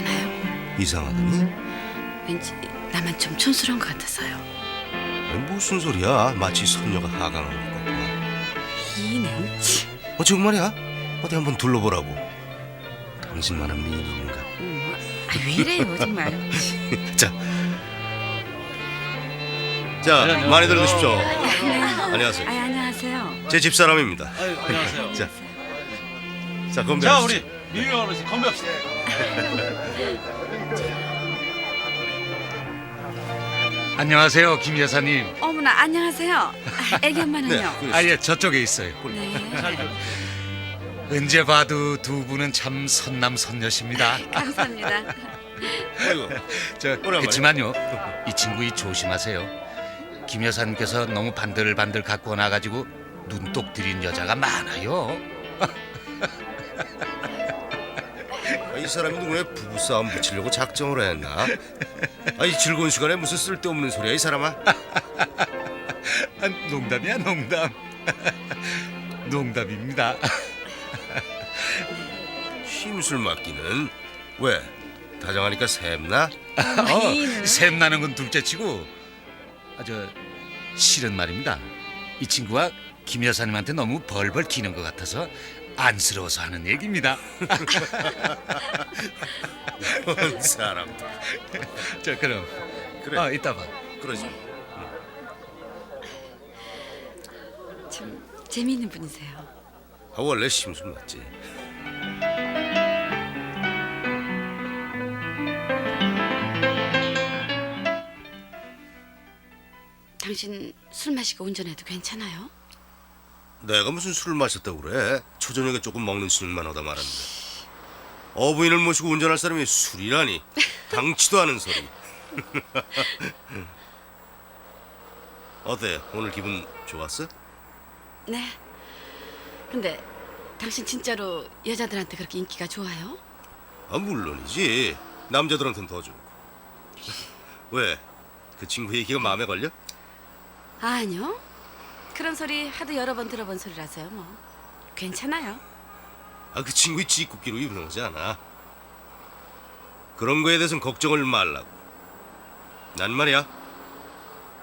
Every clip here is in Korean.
괜찮아요? 이상하더니? 왠지 나만 좀 촌스러운 것 같아서요. 아니, 무슨 소리야? 마치 선녀가 하강하는 것 같구만. 이는 정말이야? 어디 한번 둘러보라고. 당신만한 미인이 있는가? 왜 이래요 정말. 자, 많이들 드십시오. 안녕하세요. 안녕하세요. 제 집사람입니다. 아유, 안녕하세요. 자, 건배하시죠. 자, 우리 미유 어르신 건배합시다. 안녕하세요, 김 여사님. 어머나 안녕하세요. 애기 엄마는요? 예, 저쪽에 있어요. 네. 언제 봐도 두 분은 참 선남선녀십니다. 감사합니다. 아이고, 오랜만에. 그렇지만요, 이 친구 조심하세요. 김 여사님께서 너무 반들반들 갖고 나가지고 눈독 들인 여자가 많아요. 이 사람이 누구네 부부싸움 붙이려고 작정을 했나? 이 즐거운 시간에 무슨 쓸데없는 소리야 이 사람아? 농담이야, 농담. 농담입니다. 힘술 맡기는 왜? 다정하니까 샘나? 샘나는 건 둘째치고 실은 말입니다. 이 친구가 김 여사님한테 너무 벌벌 기는 것 같아서 안쓰러워서 하는 얘기입니다. 뭔 사람들. 자, 그럼 그래. 이따 봐. 그러지. 참 재미있는 분이세요. 원래 심술 맞지. 당신 술 마시고 운전해도 괜찮아요? 내가 무슨 술을 마셨다고 그래? 초저녁에 조금 먹는 수준만 하다 말았는데. 어부인을 모시고 운전할 사람이 술이라니. 당치도 않은 소리. 어때? 오늘 기분 좋았어? 네. 근데 당신 진짜로 여자들한테 그렇게 인기가 좋아요? 물론이지. 남자들한텐 더 좋고. 왜? 그 친구 얘기가 마음에 걸려? 아니요. 그런 소리 하도 여러 번 들어본 소리라서요. 뭐 괜찮아요. 그 친구의 짓궂기로 유명하지 않아. 그런 거에 대해서는 걱정을 말라고. 난 말이야,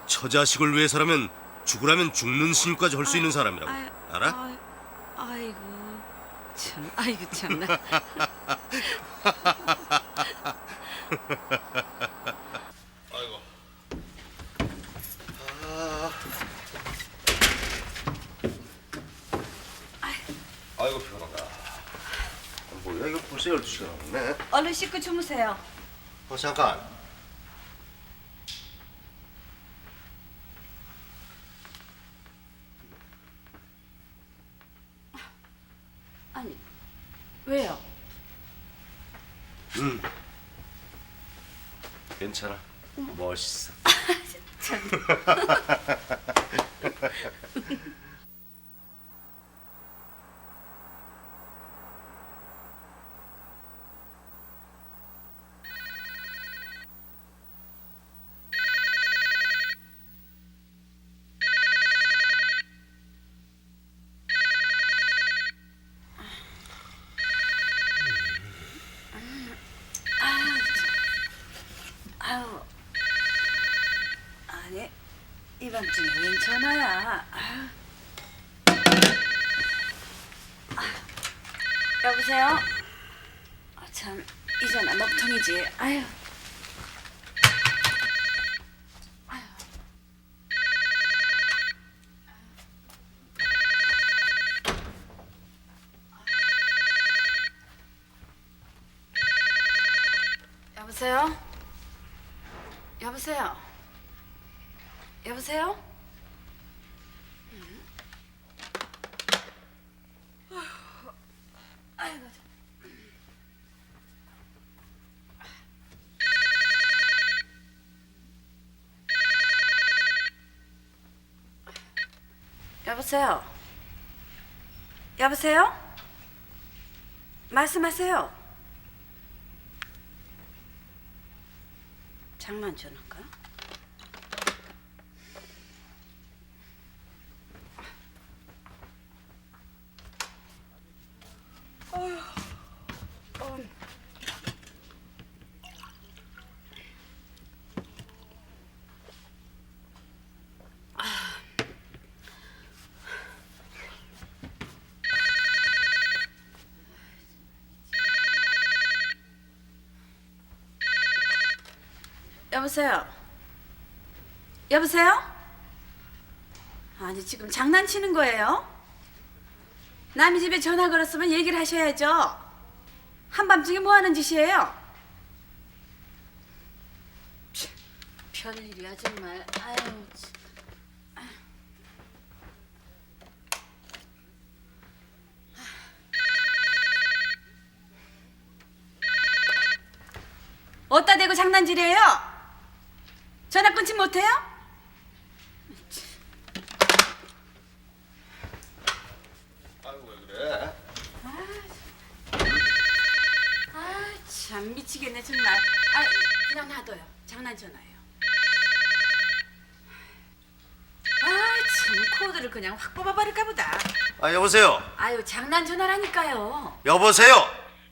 처자식을 위해서라면 죽으라면 죽는 신까지 할 수 있는 사람이라고. 알아? 아이고 참나. 아이고. 아이고 피곤하다. 뭐야 이거 벌써 12시가 넘었네. 얼른 씻고 주무세요. 잠깐. 아니 왜요? 괜찮아. 멋있어. 참. 아유. 아니 이 밤중에 웬 전화야? 여보세요? 참 이 전화 먹통이지. 아유. 여보세요? 여보세요? 여보세요? 아이고. 여보세요? 여보세요? 말씀하세요. 장난 전화인가? 여보세요? 여보세요? 아니 지금 장난치는 거예요? 남의 집에 전화 걸었으면 얘기를 하셔야죠. 한밤중에 뭐 하는 짓이에요? 별일이야 정말. 아유. 참. 어디다 대고 장난질이에요? 전화 끊지 못해요? 아이고 왜 그래? 참 미치겠네 정말. 아 그냥 놔둬요. 장난 전화예요. 참 코드를 그냥 확 뽑아버릴까 보다. 아 여보세요. 아유 장난 전화라니까요. 여보세요.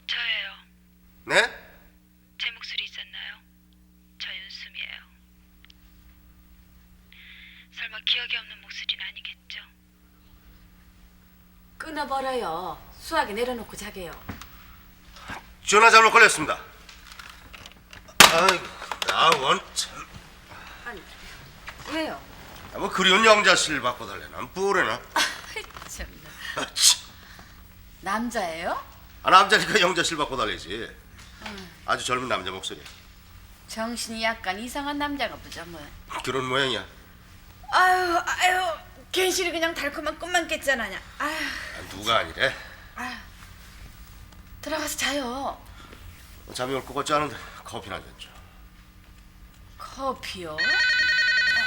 저예요. 네? 제 목소리 있었나요? 저 윤수미예요. 설마 기억이 없는 목소리는 아니겠죠? 끊어버려요. 수화기 내려놓고 자게요. 전화 잘못 걸렸습니다. 아이고 나원 참. 아니 왜요? 뭐 그리운 영자실 바꿔달래나 뭐래나. 참나. 아, 참. 남자예요? 아, 남자니까 영자실 바꿔달래지. 아주 젊은 남자 목소리. 정신이 약간 이상한 남자가 보자 뭐. 그런 모양이야. 아유 괜시리 그냥 달콤한 꿈만 깼잖아. 아유 아, 누가 아니래. 들어가서 자요. 잠이 올 것 같지 않은데 커피나 한 잔 줘. 커피요?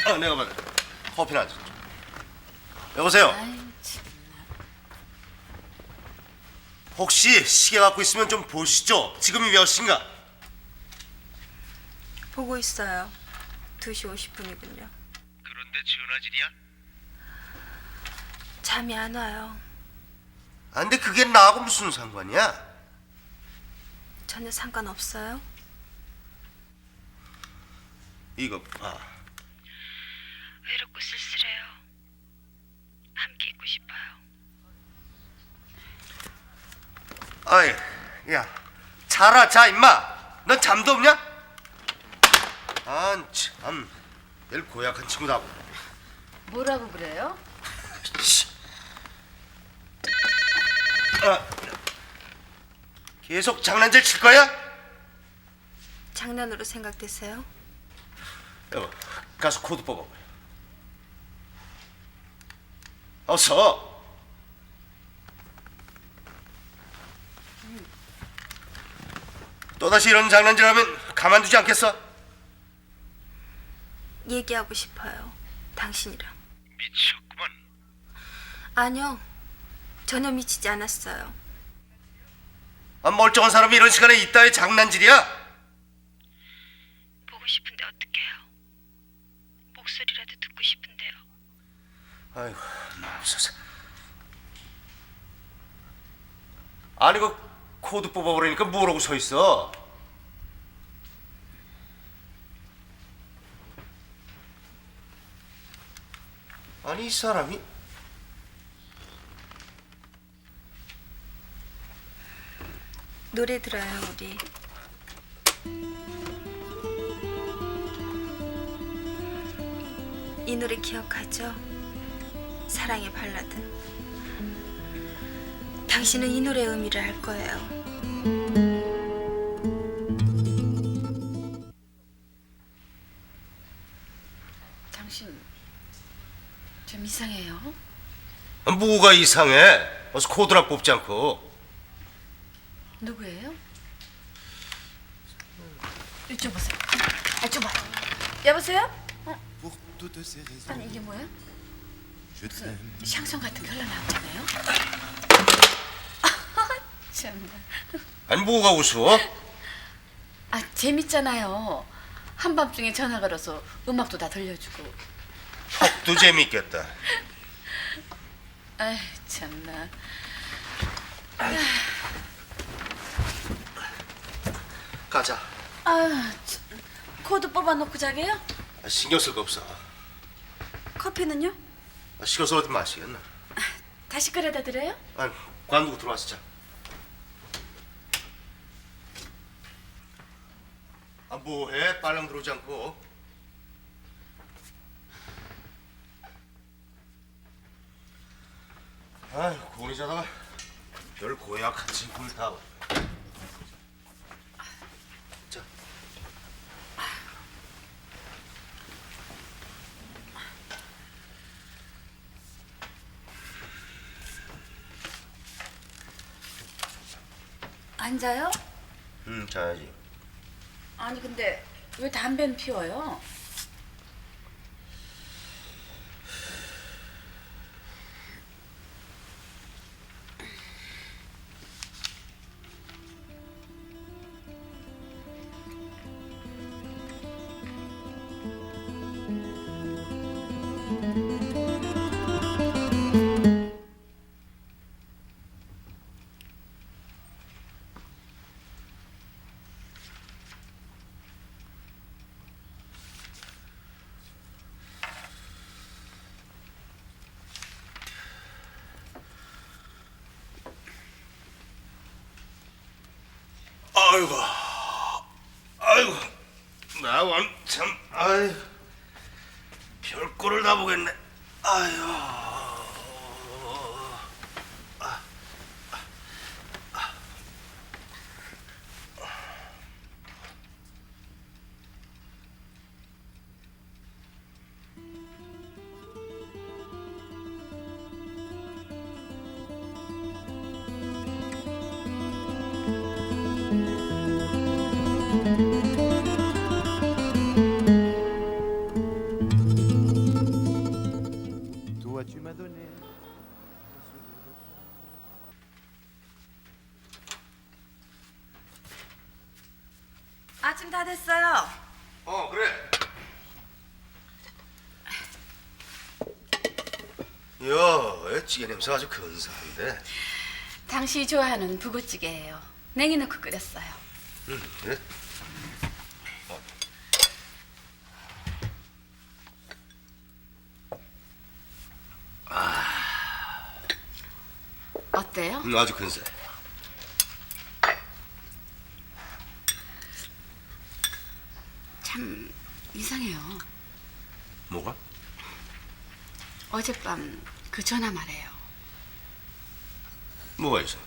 아, 내가 받아. 커피나 한 잔 줘. 여보세요. 아유 참나. 혹시 시계 갖고 있으면 좀 보시죠. 지금이 몇 시인가? 보고 있어요. 2시 50분이군요. 그런데 전화질이야? 잠이 안 와요. 아, 근데 그게 나하고 무슨 상관이야? 전혀 상관없어요. 이거 봐. 외롭고 쓸쓸해요. 함께 있고 싶어요. 아이, 야, 자라 자 임마. 넌 잠도 없냐? 아, 참. 얘를 고약한 친구다. 뭐라고 그래요? 아, 계속 장난질 칠 거야? 장난으로 생각되세요? 여보, 가서 코드 뽑아봐. 어서. 또다시 이런 장난질하면 가만두지 않겠어? 얘기하고 싶어요. 당신이랑. 미쳤구만. 아니요. 전혀 미치지 않았어요. 아, 멀쩡한 사람이 이런 시간에 이따위 장난질이야? 보고 싶은데 어떡해요? 목소리라도 듣고 싶은데요. 아이고, 맙소사. 아니 그 코드 뽑아버리니까 뭐라고 서 있어? 아니 이 사람이 노래 들어요, 우리. 이 노래 기억하죠? 사랑의 발라드. 당신은 이 노래의 의미를 알 거예요. 당신 좀 이상해요. 아, 뭐가 이상해? 어서 코드나 뽑지 않고. 누구예요? 이쪽 보세요. 이쪽 봐. 여보세요? 아니 이게 뭐야? 무슨 샹송 같은 게 흘러나오잖아요. 참나. 아니 뭐가 우스워? 아 재밌잖아요. 한밤중에 전화 걸어서 음악도 다 들려주고. 또 재밌겠다. 아이 참나. 가자. 아 참. 코드 뽑아놓고 자게요? 아, 신경 쓸 거 없어. 커피는요? 아, 식어서 어디 마시겠나? 다시 끓여다 드려요? 아니 관두고 들어와서 자. 아 뭐해? 빨랑 들어오지 않고. 아이 고니 자다가 별 고약 같이 굴 다. 자. 앉아요? 자야지. 아니 근데 왜 담배는 피워요? 아이고, 아이고, 나 완참, 아이, 별꼴을 다 보겠네. 아유. Toi, tu m'as donné. 아침 다 됐어요. 그래. 야, 찌개 냄새 아주 근사한데. 당신이 좋아하는 부부찌개예요. 냉이 넣고 끓였어요. 그래? 어때요? 아주 근사해. 참 이상해요. 뭐가? 어젯밤 그 전화 말해요. 뭐가 있어?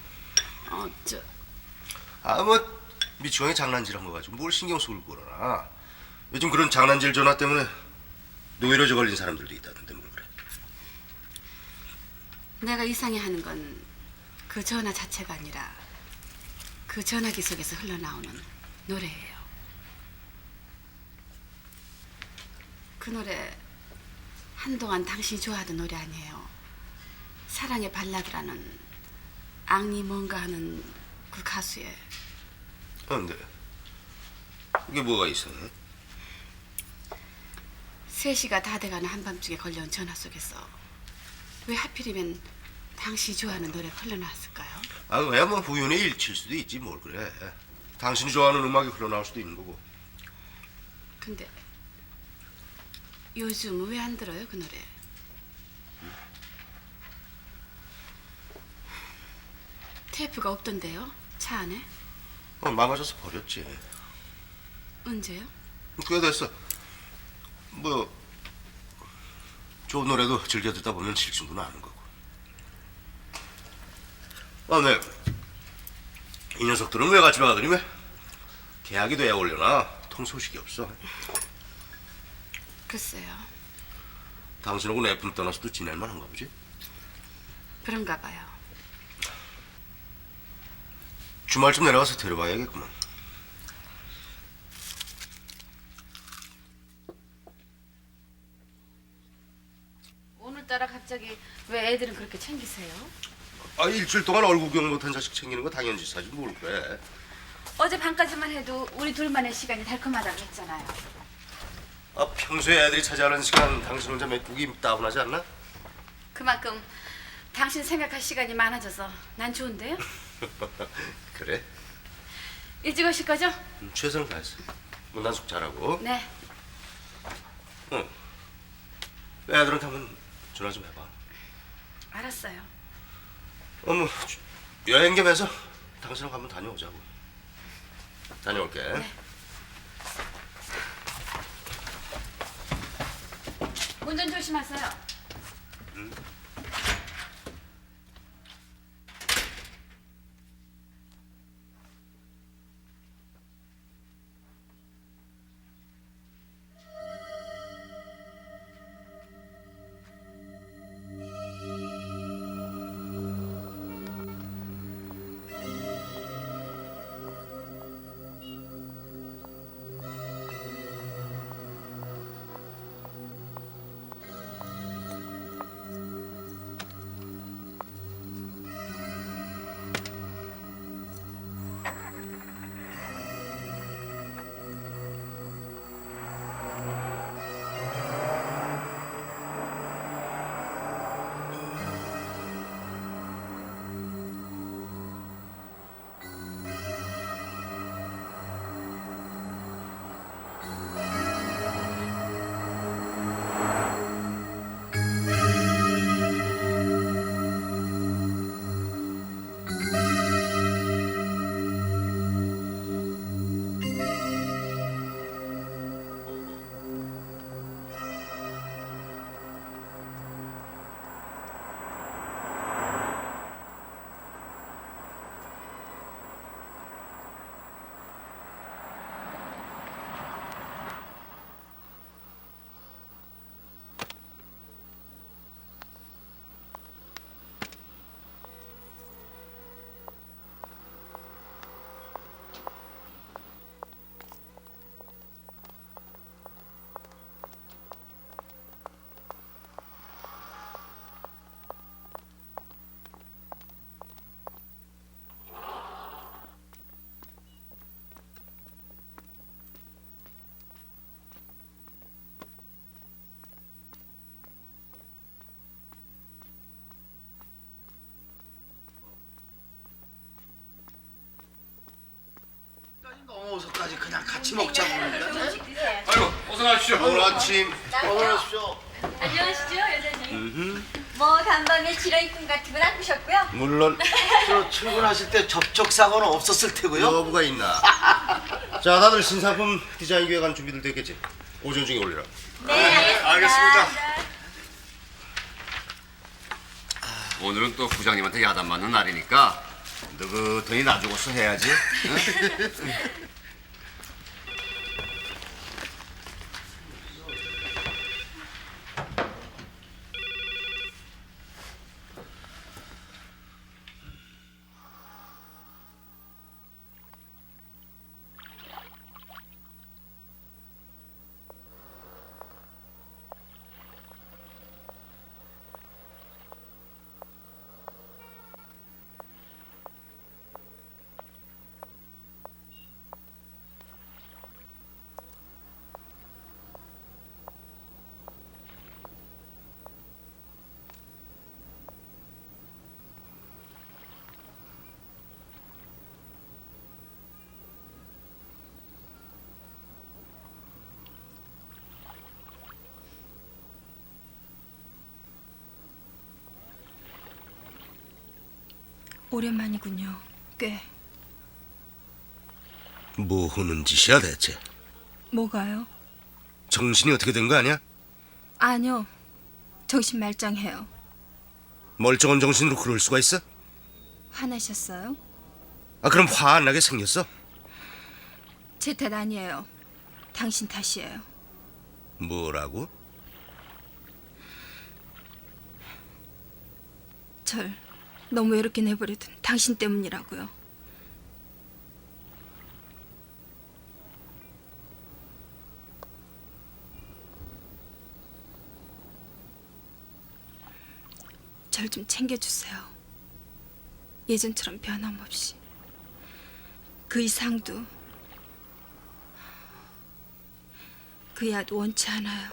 뭐 미치광이 장난질한 거 가지고 뭘 신경 쓰고 그러나. 요즘 그런 장난질 전화 때문에 노이로제 걸린 사람들도 있다던데 뭘 그래. 내가 이상해하는 건 그 전화 자체가 아니라 그 전화기 속에서 흘러나오는 노래예요. 그 노래 한동안 당신이 좋아하던 노래 아니에요. 사랑의 발라드라는 앙리 뭔가 하는 그 가수의. 근데 이게 뭐가 있어? 3시가 다 돼가는 한밤중에 걸려온 전화 속에서 왜 하필이면 당신이 좋아하는 노래가 흘러나왔을까요? 왜 뭐 우연의 일치일 수도 있지 뭘 그래. 당신이 좋아하는 음악이 흘러나올 수도 있는 거고. 근데 요즘 왜 안 들어요 그 노래? 테이프가 없던데요? 차 안에? 망가져서 버렸지. 언제요? 꽤 됐어. 뭐 좋은 노래도 즐겨 듣다 보면 질증도 나는 거고. 네. 이 녀석들은 왜 같이 가더니 왜 계약이 돼야 올려나? 통 소식이 없어. 글쎄요. 당신하고 내품 떠나서도 지낼 만한가 보지? 그런가 봐요. 주말쯤 내려가서 데려봐야겠구만. 오늘따라 갑자기 왜 애들은 그렇게 챙기세요? 일주일 동안 얼굴 구경 못한 자식 챙기는 거 당연지사지 뭘 그래. 어제 밤까지만 해도 우리 둘만의 시간이 달콤하다고 했잖아요. 평소에 애들이 차지하는 시간 당신 혼자 메꾸기 따분하지 않나? 그만큼 당신 생각할 시간이 많아져서 난 좋은데요? 그래? 일찍 오실 거죠? 최선을 다했어. 문단속 잘하고. 네. 응. 애들한테 한번 전화 좀 해봐. 알았어요. 뭐 여행 겸 해서 당신하고 한번 다녀오자고. 다녀올게. 네. 운전 조심하세요. 넘어서까지 그냥 같이 먹자고 그러는데. 아이고, 어서 나십시오. 오늘 아침 어서오십시오. 안녕하시죠, 여자님. 뭐 간밤에 지렁이꾼 같은 건 안 꾸셨고요. 물론 저 출근하실 때 접촉 사고는 없었을 테고요. 여부가 있나. 자, 다들 신상품 디자인 기획안 준비들 됐겠지? 오전 중에 올리라. 네, 알겠습니다. 오늘은 또 부장님한테 야단 맞는 날이니까 느긋하니 놔주고서 해야지. 응? 오랜만이군요. 꽤. 뭐 하는 짓이야 대체? 뭐가요? 정신이 어떻게 된 거 아니야? 아니요. 정신 말짱해요. 멀쩡한 정신으로 그럴 수가 있어? 화나셨어요? 아, 그럼 화 안 나게 생겼어? 제 탓 아니에요. 당신 탓이에요. 뭐라고? 절 너무 외롭게 내버려둔 당신 때문이라고요. 절 좀 챙겨주세요. 예전처럼 변함없이. 그 이상도 그 이하도 원치 않아요.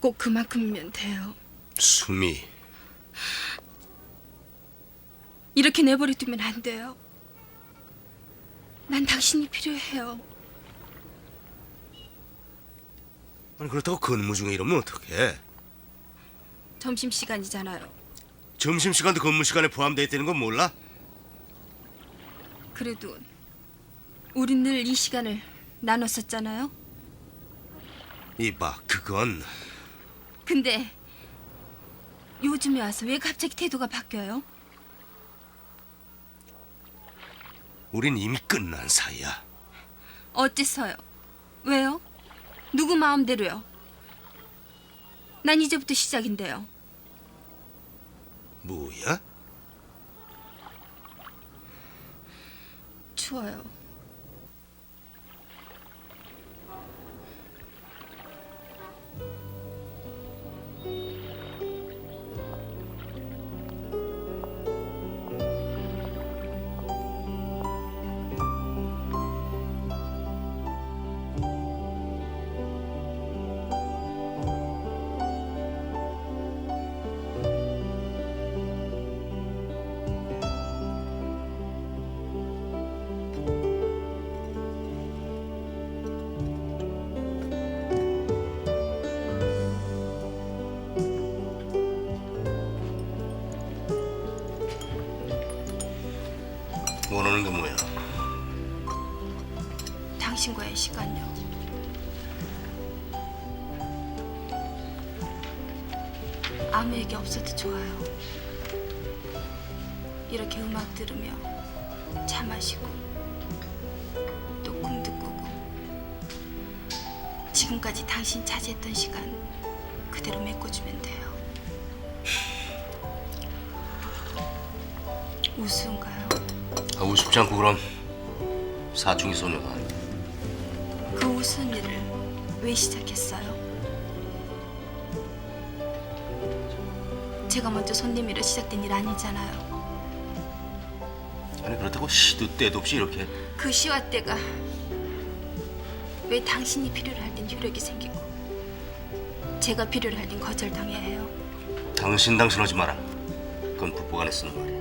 꼭 그만큼이면 돼요. 수미, 이렇게 내버려두면 안 돼요. 난 당신이 필요해요. 아니 그렇다고 근무 중에 이러면 어떡해? 점심시간이잖아요. 점심시간도 근무시간에 포함되어 있다는 건 몰라? 그래도 우린 늘 이 시간을 나눴었잖아요. 이봐, 그건 근데 요즘에 와서 왜 갑자기 태도가 바뀌어요? 우린 이미 끝난 사이야. 어째서요? 왜요? 누구 마음대로요? 난 이제부터 시작인데요. 뭐야? 추워요. 원하는 게 뭐야? 당신과의 시간요. 아무 얘기 없어도 좋아요. 이렇게 음악 들으며 차 마시고 또 꿈도 꾸고 지금까지 당신 차지했던 시간 그대로 메꿔주면 돼요. 우스운가요? 우습지 않고 그럼 사춘기 소녀가. 그 우스운 일을 왜 시작했어요? 제가 먼저 손님이라 시작된 일 아니잖아요. 아니 그렇다고 시도 때도 없이 이렇게. 그 시와 때가 왜 당신이 필요로 할 땐 효력이 생기고 제가 필요로 할 땐 거절당해야 해요. 당신 하지 마라. 그건 부부간에 쓰는 말이야.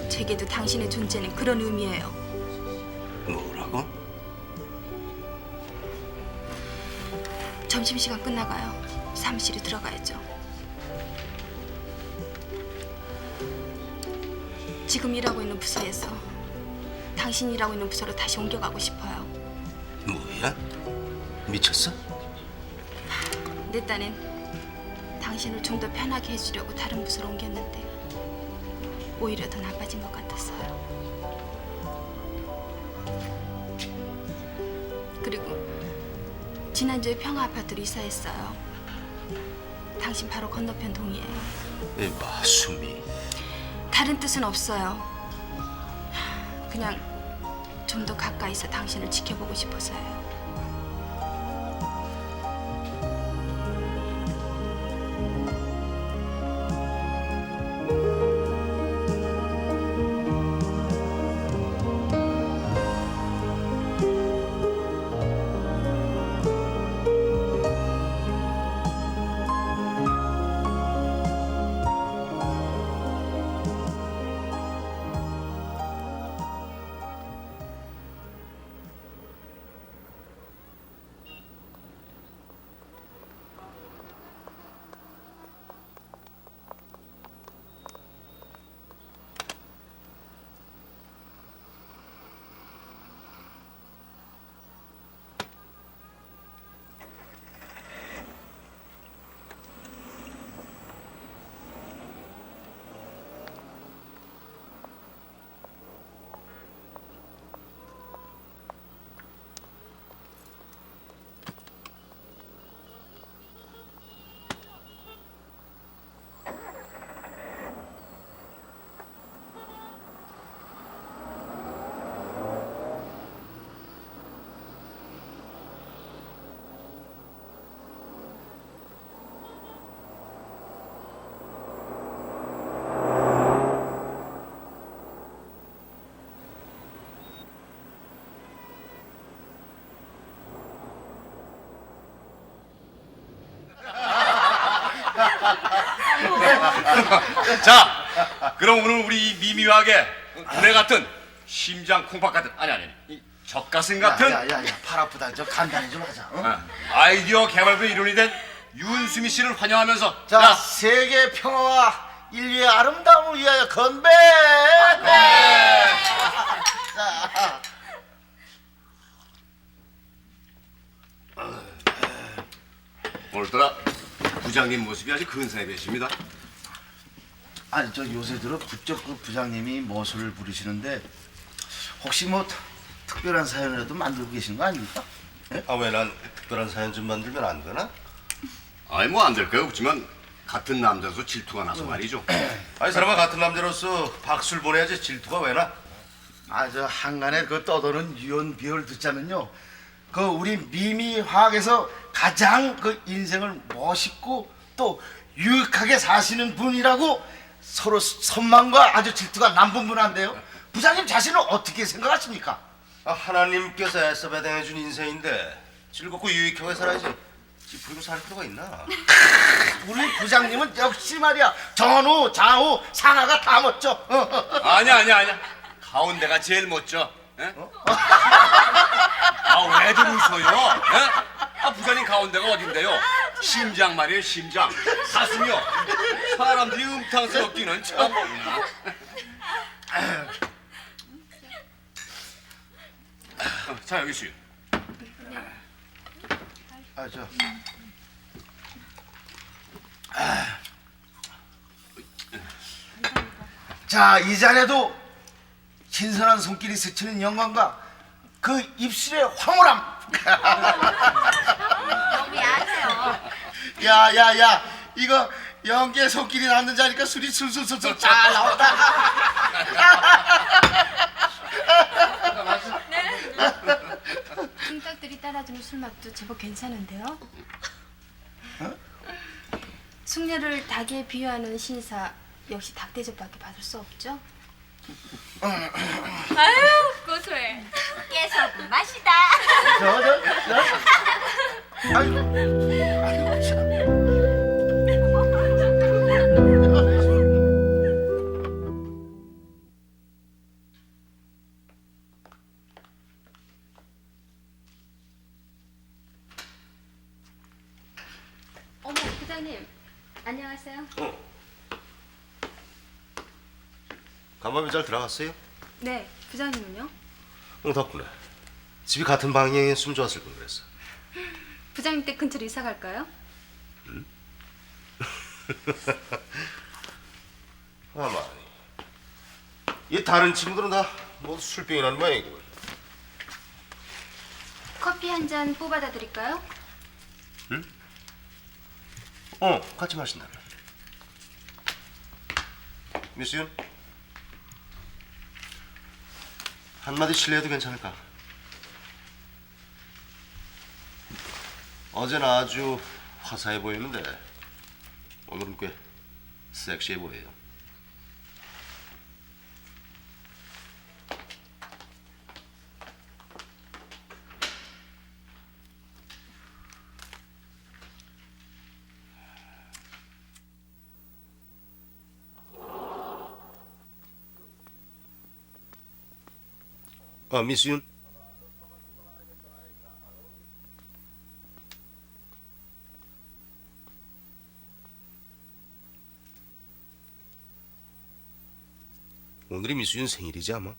제게도 당신의 존재는 그런 의미예요. 뭐라고? 점심시간 끝나가요. 사무실에 들어가야죠. 지금 일하고 있는 부서에서 당신이 일하고 있는 부서로 다시 옮겨가고 싶어요. 뭐야? 미쳤어? 내 딴엔 당신을 좀 더 편하게 해주려고 다른 부서로 옮겼는데 오히려 더 나빠진 것 같았어요. 그리고 지난주에 평화 아파트로 이사했어요. 당신 바로 건너편 동이에요. 이봐, 수미. 다른 뜻은 없어요. 그냥 좀 더 가까이서 당신을 지켜보고 싶어서요. 자, 그럼 오늘 우리 이 미미하게 구레 같은 심장 콩팥 같은 아니 이 젖가슴 같은 야야야 팔 아프다. 저 간단히 좀 하자. 어? 아이디어 개발부 일원이 된 윤수미 씨를 환영하면서 자, 야, 세계 평화와 인류의 아름다움을 위하여 건배! 자. 오늘따라 부장님 모습이 아주 근사해 보이십니다. 아니 저 요새 들어 부쩍 그 부장님이 모술을 부리시는데 혹시 뭐 특별한 사연이라도 만들고 계신 거 아닙니까? 아, 왜 난 특별한 사연 좀 만들면 안 되나? 아니 뭐 안 될 거 없지만 같은 남자로서 질투가 나서 말이죠. 아니, 사람아, 같은 남자로서 박수를 보내야지 질투가 왜 나? 아 저 한간에 그 떠도는 유연 비어를 듣자면요, 그 우리 미미 화학에서 가장 그 인생을 멋있고 또 유익하게 사시는 분이라고 서로 선망과 아주 질투가 남분분한데요. 부장님 자신은 어떻게 생각하십니까? 아, 하나님께서 애써 배당해준 인생인데 즐겁고 유익하게 살아야지. 찌푸리고 살 필요가 있나? 우리 부장님은 역시 말이야 전후 좌우 상하가 다 멋져. 아니야. 가운데가 제일 멋져. 예? 아, 왜들 웃어요? 예? 아, 부장님 가운데가 어딘데요? 심장 말이에요, 심장. 가슴이요. 사람들이 음탕스럽기는 참. 자, 여기 수요. 아 저. 자, 이 자네도 신선한 손길이 스치는 영광과 그 입술의 황홀함. 너무 야하세요. 야야야, 이거 연기의 손길이 나는 자니까 술이 술술술술 잘 나온다. 뚱딱들이 따라주는 술맛도 제법 괜찮은데요. 숙녀를 닭에 비유하는 신사 역시 닭 대접밖에 받을 수 없죠. 아유, 고소해. 깨서 맛이다. 아이고, 아이고 참. 어머, 부장님. 안녕하세요. 간밤에 잘 들어갔어요? 네, 부장님은요? 덕분에. 집이 같은 방향이었으면 좋았을 걸 그랬어. 부장님 댁 근처로 이사 갈까요? 아마니. 이 다른 친구들은 다 모두 술병이 난 모양이고. 커피 한 잔 뽑아다 드릴까요? 같이 마신다며. 미스윤, 한마디 실례해도 괜찮을까? 어제는 아주 화사해 보이는데 오늘은 꽤 섹시해 보여요. 아, 미스윤. 오늘이 미수윤 생일이지 아마?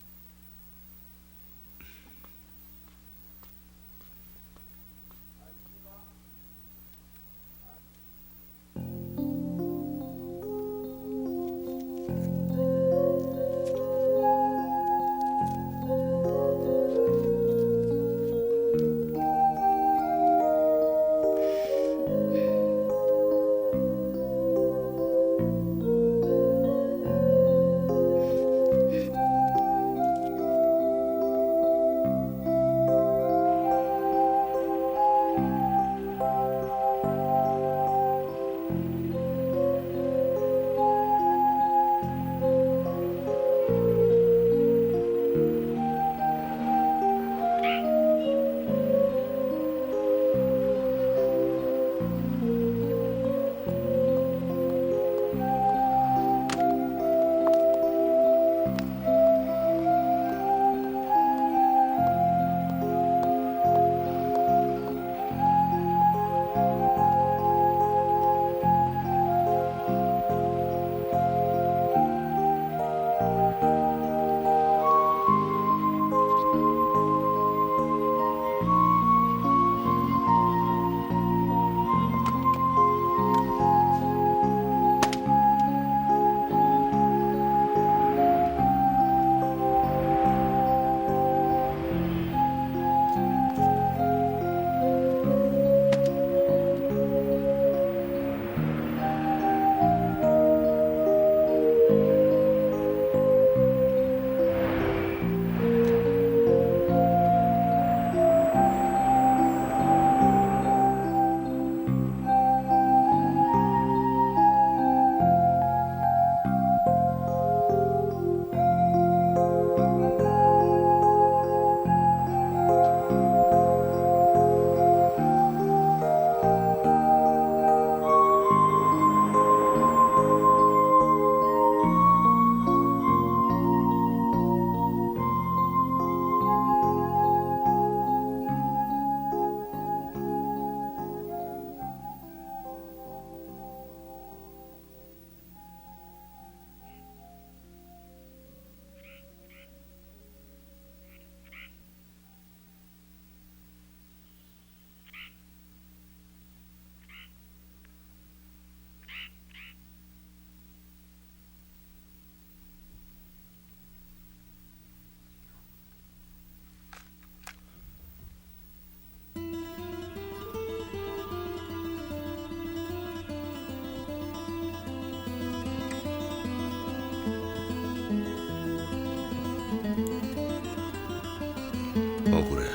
억울해.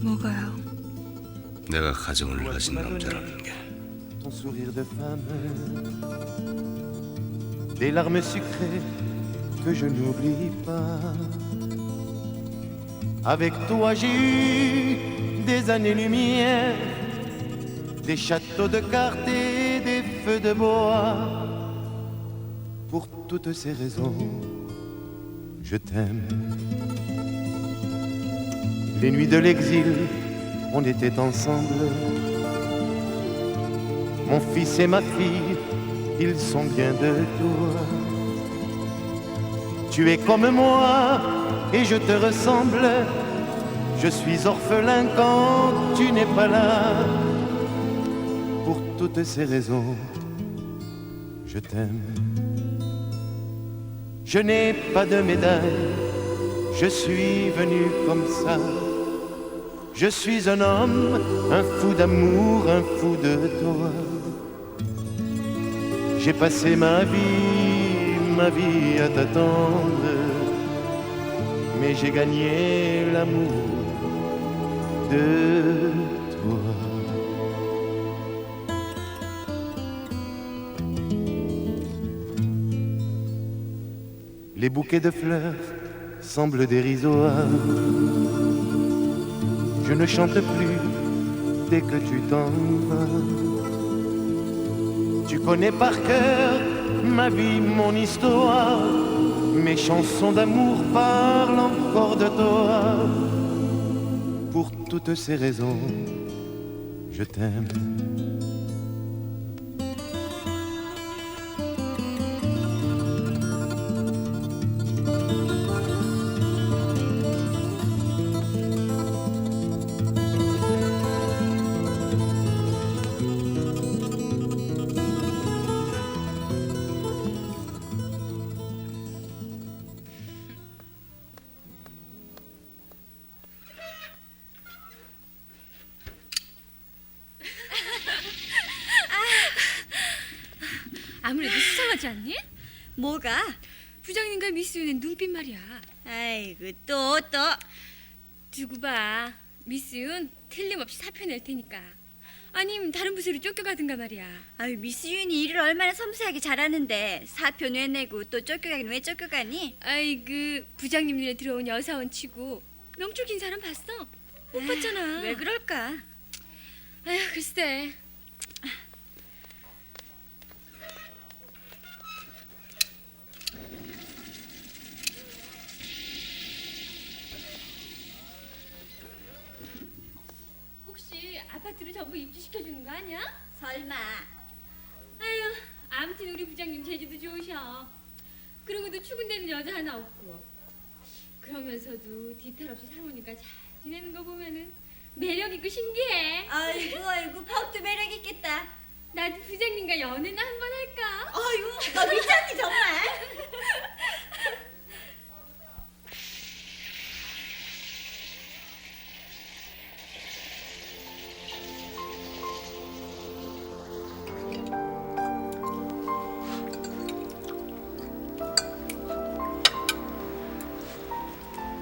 뭐가요? 내가 가정을 가진 남자라는 게. ton sourire de femme, des larmes sucrées que je n'oublie pas. Avec toi j'ai eu des années-lumière, des châteaux de cartes et des feux de bois. Pour toutes ces raisons, je t'aime. Les nuits de l'exil, on était ensemble. Mon fils et ma fille, ils sont bien de toi. Tu es comme moi et je te ressemble. Je suis orphelin quand tu n'es pas là. Pour toutes ces raisons, je t'aime. Je n'ai pas de médaille, je suis venu comme ça. Je suis un homme, un fou d'amour, un fou de toi. J'ai passé ma vie à t'attendre, mais j'ai gagné l'amour de toi. Les bouquets de fleurs semblent dérisoires. Je ne chante plus dès que tu t'en vas. Tu connais par cœur ma vie, mon histoire. Mes chansons d'amour parlent encore de toi. Pour toutes ces raisons, je t'aime. 아무래도 수상하지 않니? 뭐가? 부장님과 미스윤의 눈빛 말이야. 아이고 또 두고 봐. 미스윤 틀림없이 사표 낼 테니까. 아님 다른 부서로 쫓겨가든가 말이야. 아유 미스 윤이 일을 얼마나 섬세하게 잘하는데 사표 내내고 또 쫓겨가긴 왜 쫓겨가니? 아이 그 부장님 눈에 들어온 여사원 치고 명줄 긴 사람 봤어? 못 봤잖아. 왜 그럴까? 아휴 글쎄. 혹시 아파트로 전부 입주시켜주는 거 아니야? 설마. 아유 아무튼 우리 부장님 제주도 좋으셔. 그러고도 추근대는 여자 하나 없고 그러면서도 뒤탈 없이 사모니까 잘 지내는 거 보면은 매력 있고 신기해. 아이고 법도 매력 있겠다. 나도 부장님과 연애나 한번 할까? 아이고 너 미쳤니 정말?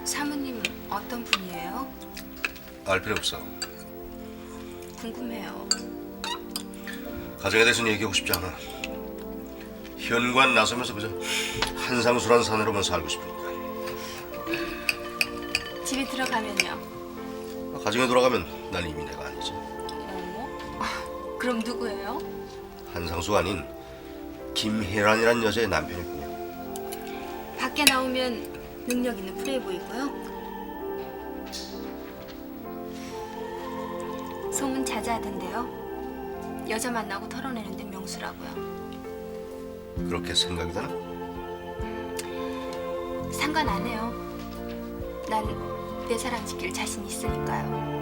사모님 어떤 분이에요? 알 필요 없어. 궁금해요. 가정에 대해서는 얘기하고 싶지 않아. 현관 나서면서 그저 한상수란 사내로만 살고 싶으니까. 집에 들어가면요? 가정에 돌아가면 난 이미 내가 아니지. 그럼 누구예요? 한상수가 아닌 김혜란이란 여자의 남편일 뿐이야. 밖에 나오면 능력 있는 플레이보이고요. 소문 자자하던데요. 여자 만나고 털어내는데 명수라고요. 그렇게 생각이 되나? 상관 안 해요. 난 내 사랑 지킬 자신 있으니까요.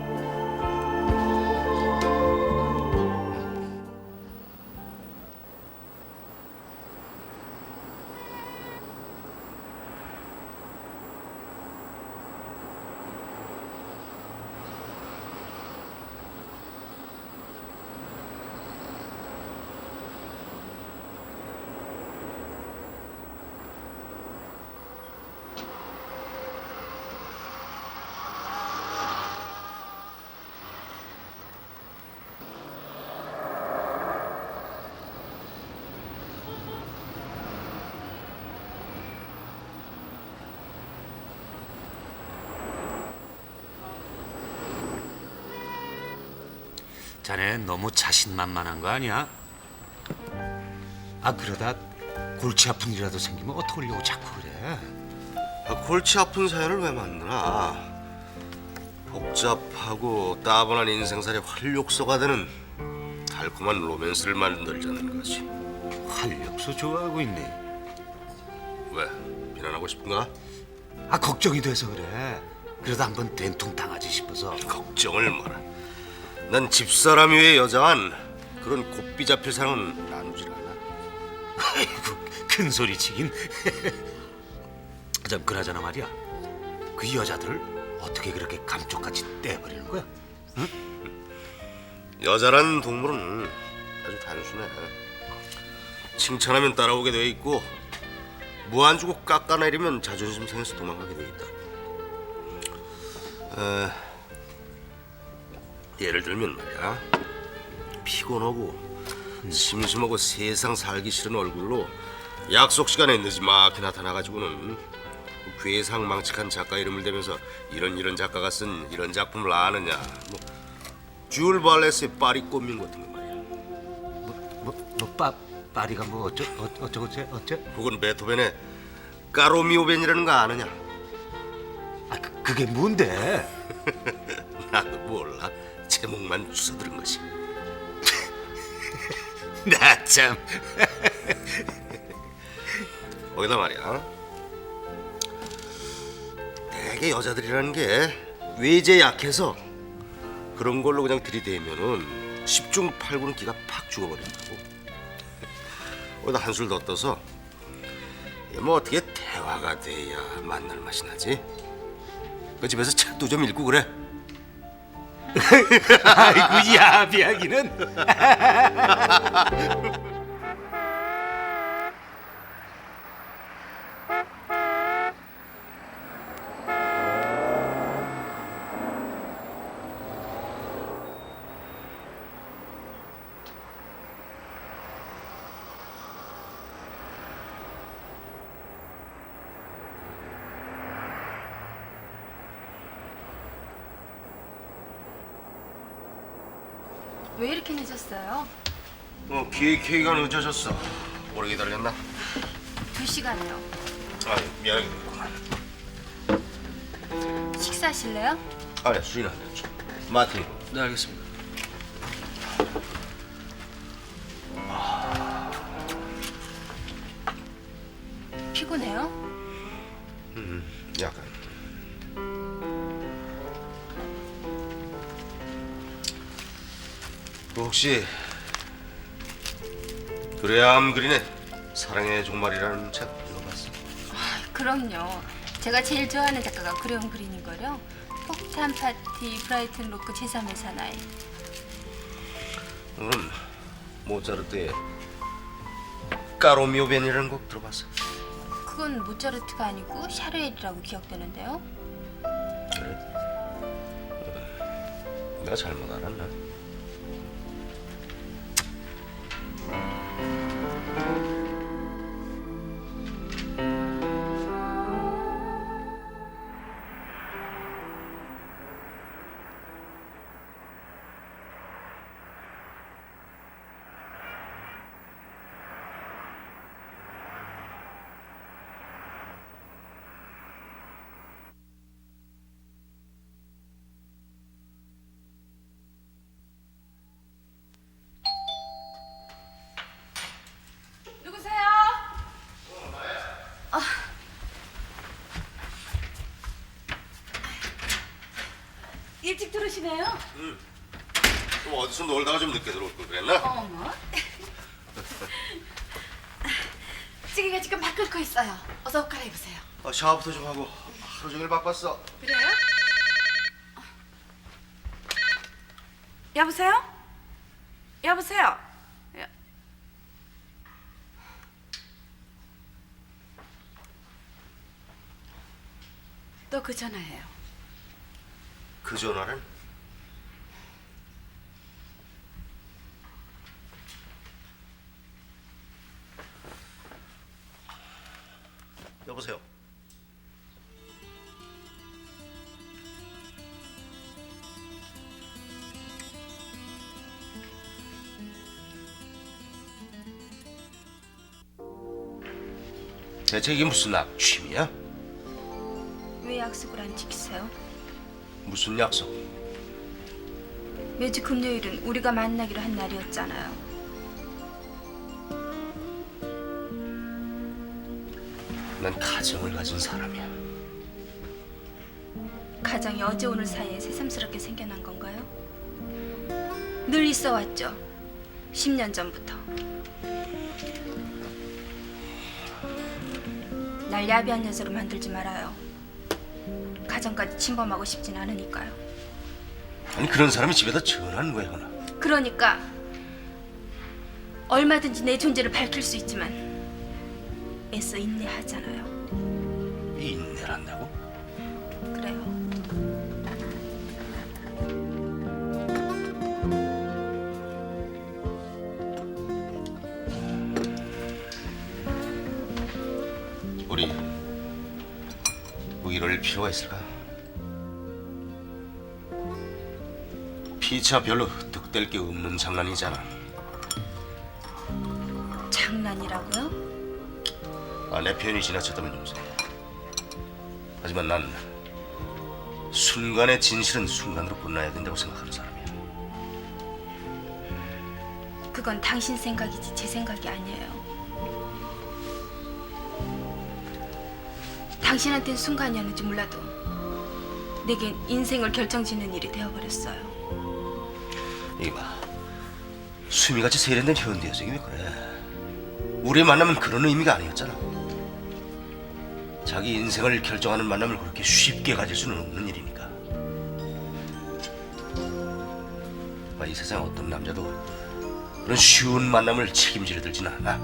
자네 너무 자신만만한 거 아니야? 아 그러다 골치 아픈 일이라도 생기면 어떡하려고 자꾸 그래? 골치 아픈 사연을 왜 만드나? 복잡하고 따분한 인생살이 활력소가 되는 달콤한 로맨스를 만들자는 거지. 활력소 좋아하고 있네. 왜? 비난하고 싶은가? 아 걱정이 돼서 그래. 그러다 한번 된통 당하지 싶어서. 걱정을 마라. 난 집사람이 왜 여자한 그런 곱비 잡힐 사람은 나누질 않아. 아이고 큰 소리 치긴. 참 그나저나 말이야. 그 여자들을 어떻게 그렇게 감쪽같이 떼버리는 거야? 여자란 동물은 아주 단순해. 칭찬하면 따라오게 돼 있고 무안 주고 깎아내리면 자존심 상해서 도망가게 돼 있다. 예를 들면 말이야, 피곤하고 심심하고 세상 살기 싫은 얼굴로 약속 시간에 늦지막히 나타나가지고는 괴상망측한 작가 이름을 대면서 이런 작가가 쓴 이런 작품을 아느냐, 뭐 줄 발레스의 파리 꽃민 같은 거 말이야. 파리가 뭐 어쩌고 어째? 혹은 베토벤의 까로미오벤이라는 거 아느냐? 아 그게 뭔데? 나도 몰라. 제목만 주워 들은 것이. 나 참. 거기다 말이야, 되게 여자들이라는 게 외제 약해서 그런 걸로 그냥 들이대면은 10중 8구는 기가 팍 죽어버린다고. 거기다 한술 더 떠서 뭐 어떻게 대화가 돼야 만날 맛이 나지? 그 집에서 책도 좀 읽고 그래. 아이고 야비하기는. 왜 이렇게 늦었어요? 기획회의가 늦어졌어. 오래 기다렸나? 2시간이요. 아, 미안하게 됐구만. 식사하실래요? 아니, 술이나 한 잔 줘. 마틴. 네, 알겠습니다. 피곤해요? 약간. 혹시 그레암 그린의 사랑의 종말이라는 책 읽어봤어? 그럼요. 제가 제일 좋아하는 작가가 그레온 그린인걸요. 폭탄 파티, 브라이튼 로크, 제3의 사나이. 그럼 모차르트의 까로미오벤이라는 곡 들어봤어? 그건 모차르트가 아니고 샤르엘이라고 기억되는데요. 그래? 내가 잘못 알았나? 누구세요? 일찍 들으시네요. 좀 어디서 놀다가 좀 늦게 들어올 걸 그랬나? 어머. 찌개가 지금 막 끓고 있어요. 어서 옷 갈아입으세요. 샤워부터 좀 하고 하루 종일 바빴어. 그래요? 여보세요? 여보세요? 또 그 전화예요. 그 전화는? 여보세요. 대체 이게 무슨 낙취미야? 왜 약속을 안 지키세요? 무슨 약속? 매주 금요일은 우리가 만나기로 한 날이었잖아요. 난 가정을 가진 사람이야. 가장이 어제 오늘 사이에 새삼스럽게 생겨난 건가요? 늘 있어 왔죠. 10년 전부터. 날 야비한 여자로 만들지 말아요. 가정까지 침범하고 싶진 않으니까요. 아니 그런 사람이 집에다 전화는 왜 하나? 그러니까 얼마든지 내 존재를 밝힐 수 있지만 애써 인내하잖아요. 인내란다고? 그래요. 우리 뭐 이럴 필요가 있을까? 피차 별로 득될 게 없는 장난이잖아. 장난이라고요? 내 표현이 지나쳤다면 용서해. 하지만 난 순간의 진실은 순간으로 끝나야 된다고 생각하는 사람이야. 그건 당신 생각이지 제 생각이 아니에요. 당신한텐 순간이었는지 몰라도 내겐 인생을 결정짓는 일이 되어버렸어요. 이봐, 수미같이 세련된 현대 여성이 왜 그래? 우리의 만남은 그런 의미가 아니었잖아. 자기 인생을 결정하는 만남을 그렇게 쉽게 가질 수는 없는 일이니까. 이 세상 어떤 남자도 그런 쉬운 만남을 책임지려 들진 않아.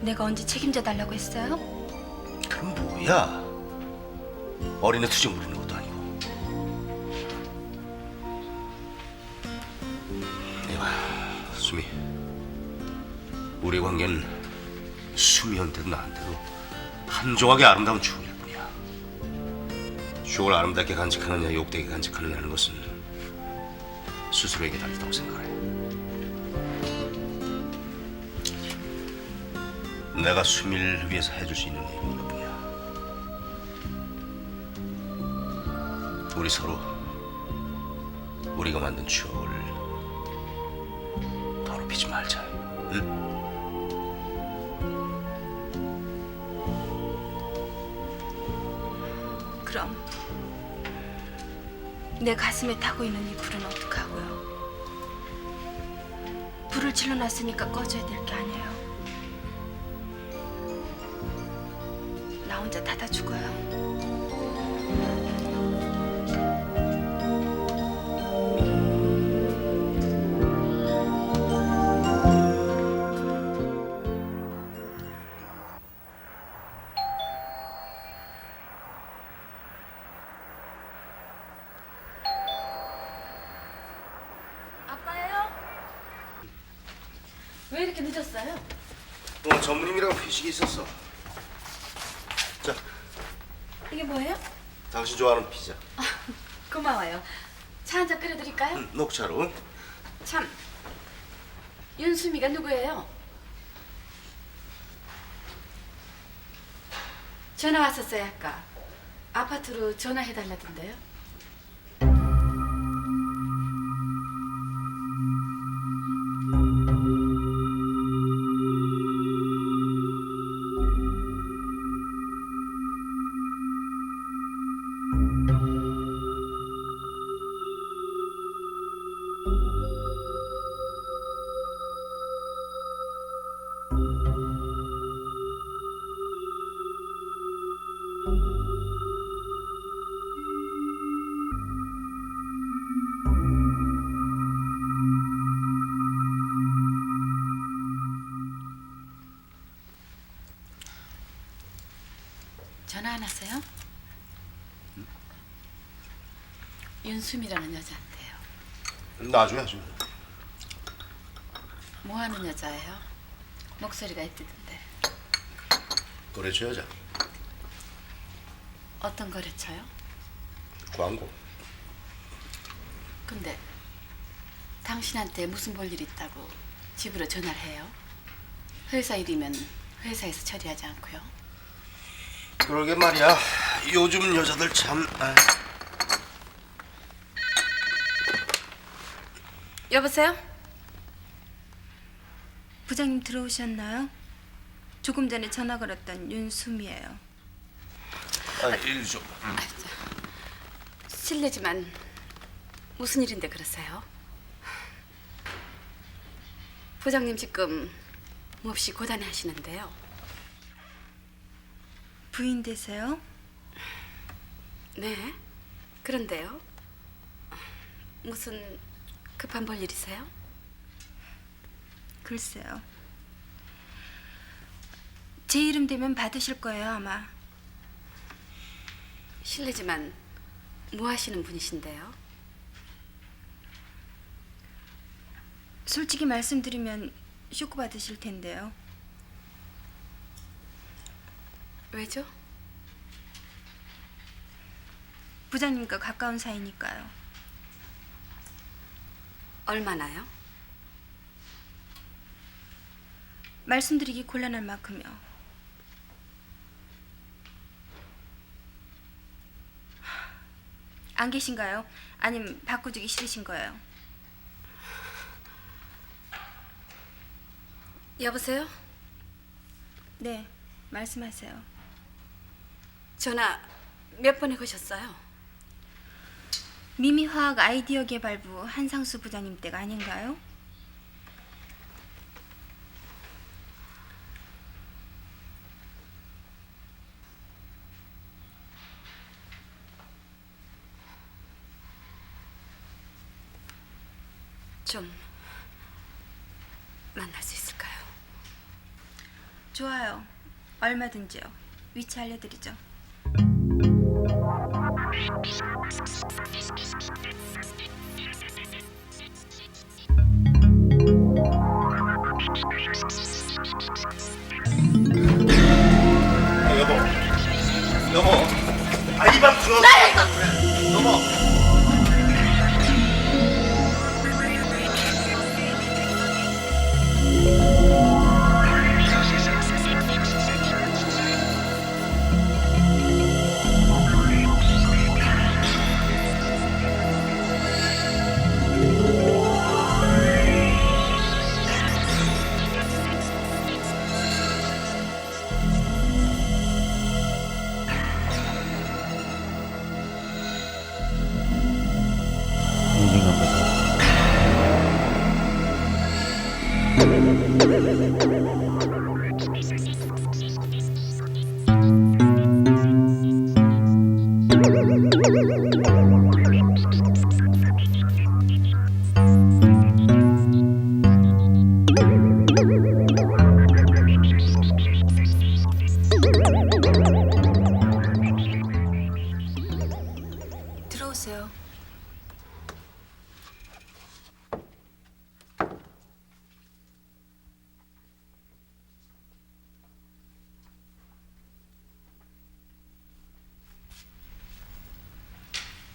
내가 언제 책임져 달라고 했어요? 그럼 뭐야? 어린애 투정 부리는 것도 아니고. 이봐, 수미. 우리 관계는 수미한테도 나한테도 한 조각의 아름다운 추억일 뿐이야. 추억을 아름답게 간직하느냐 욕되게 간직하느냐는 것은 스스로에게 달렸다고 생각해. 내가 수미를 위해서 해줄 수 있는 얘기는 이것뿐이야. 우리 서로 우리가 만든 추억을 더럽히지 말자. 응? 그럼 내 가슴에 타고 있는 이 불은 어떡하고요? 불을 질러놨으니까 꺼져야 될 게 아니에요. 나 혼자 닫아 죽어요. 아빠예요? 왜 이렇게 늦었어요? 전무님이랑 회식이 있었어. 자, 이게 뭐예요? 당신 좋아하는 피자. 고마워요. 차 한 잔 끓여드릴까요? 녹차로. 참, 윤수미가 누구예요? 전화 왔었어요 아까. 아파트로 전화해달라던데요. 전화 안 왔어요? 윤수미라는 여자한테요. 나중에 하죠. 뭐 하는 여자예요? 목소리가 예쁘던데. 거래처 여자. 어떤 거래처요? 광고. 근데 당신한테 무슨 볼 일 있다고 집으로 전화를 해요? 회사 일이면 회사에서 처리하지 않고요. 그러게 말이야. 요즘 여자들 참. 여보세요? 부장님 들어오셨나요? 조금 전에 전화 걸었던 윤수미예요. 일 좀. 실례지만 무슨 일인데 그러세요? 부장님 지금 몹시 고단해 하시는데요. 부인 되세요? 네. 그런데요. 무슨 급한 볼 일이세요? 글쎄요. 제 이름 되면 받으실 거예요, 아마. 실례지만 뭐 하시는 분이신데요? 솔직히 말씀드리면 쇼크 받으실 텐데요. 왜죠? 부장님과 가까운 사이니까요. 얼마나요? 말씀드리기 곤란할 만큼요. 안 계신가요? 아니면 바꿔주기 싫으신 거예요? 여보세요? 네, 말씀하세요. 전화 몇 번에 거셨어요? 미미화학 아이디어 개발부 한상수 부장님 댁 아닌가요? 좀 만날 수 있을까요? 좋아요. 얼마든지요. 위치 알려드리죠. 여보. 이방 들어. 여보. 들어오세요.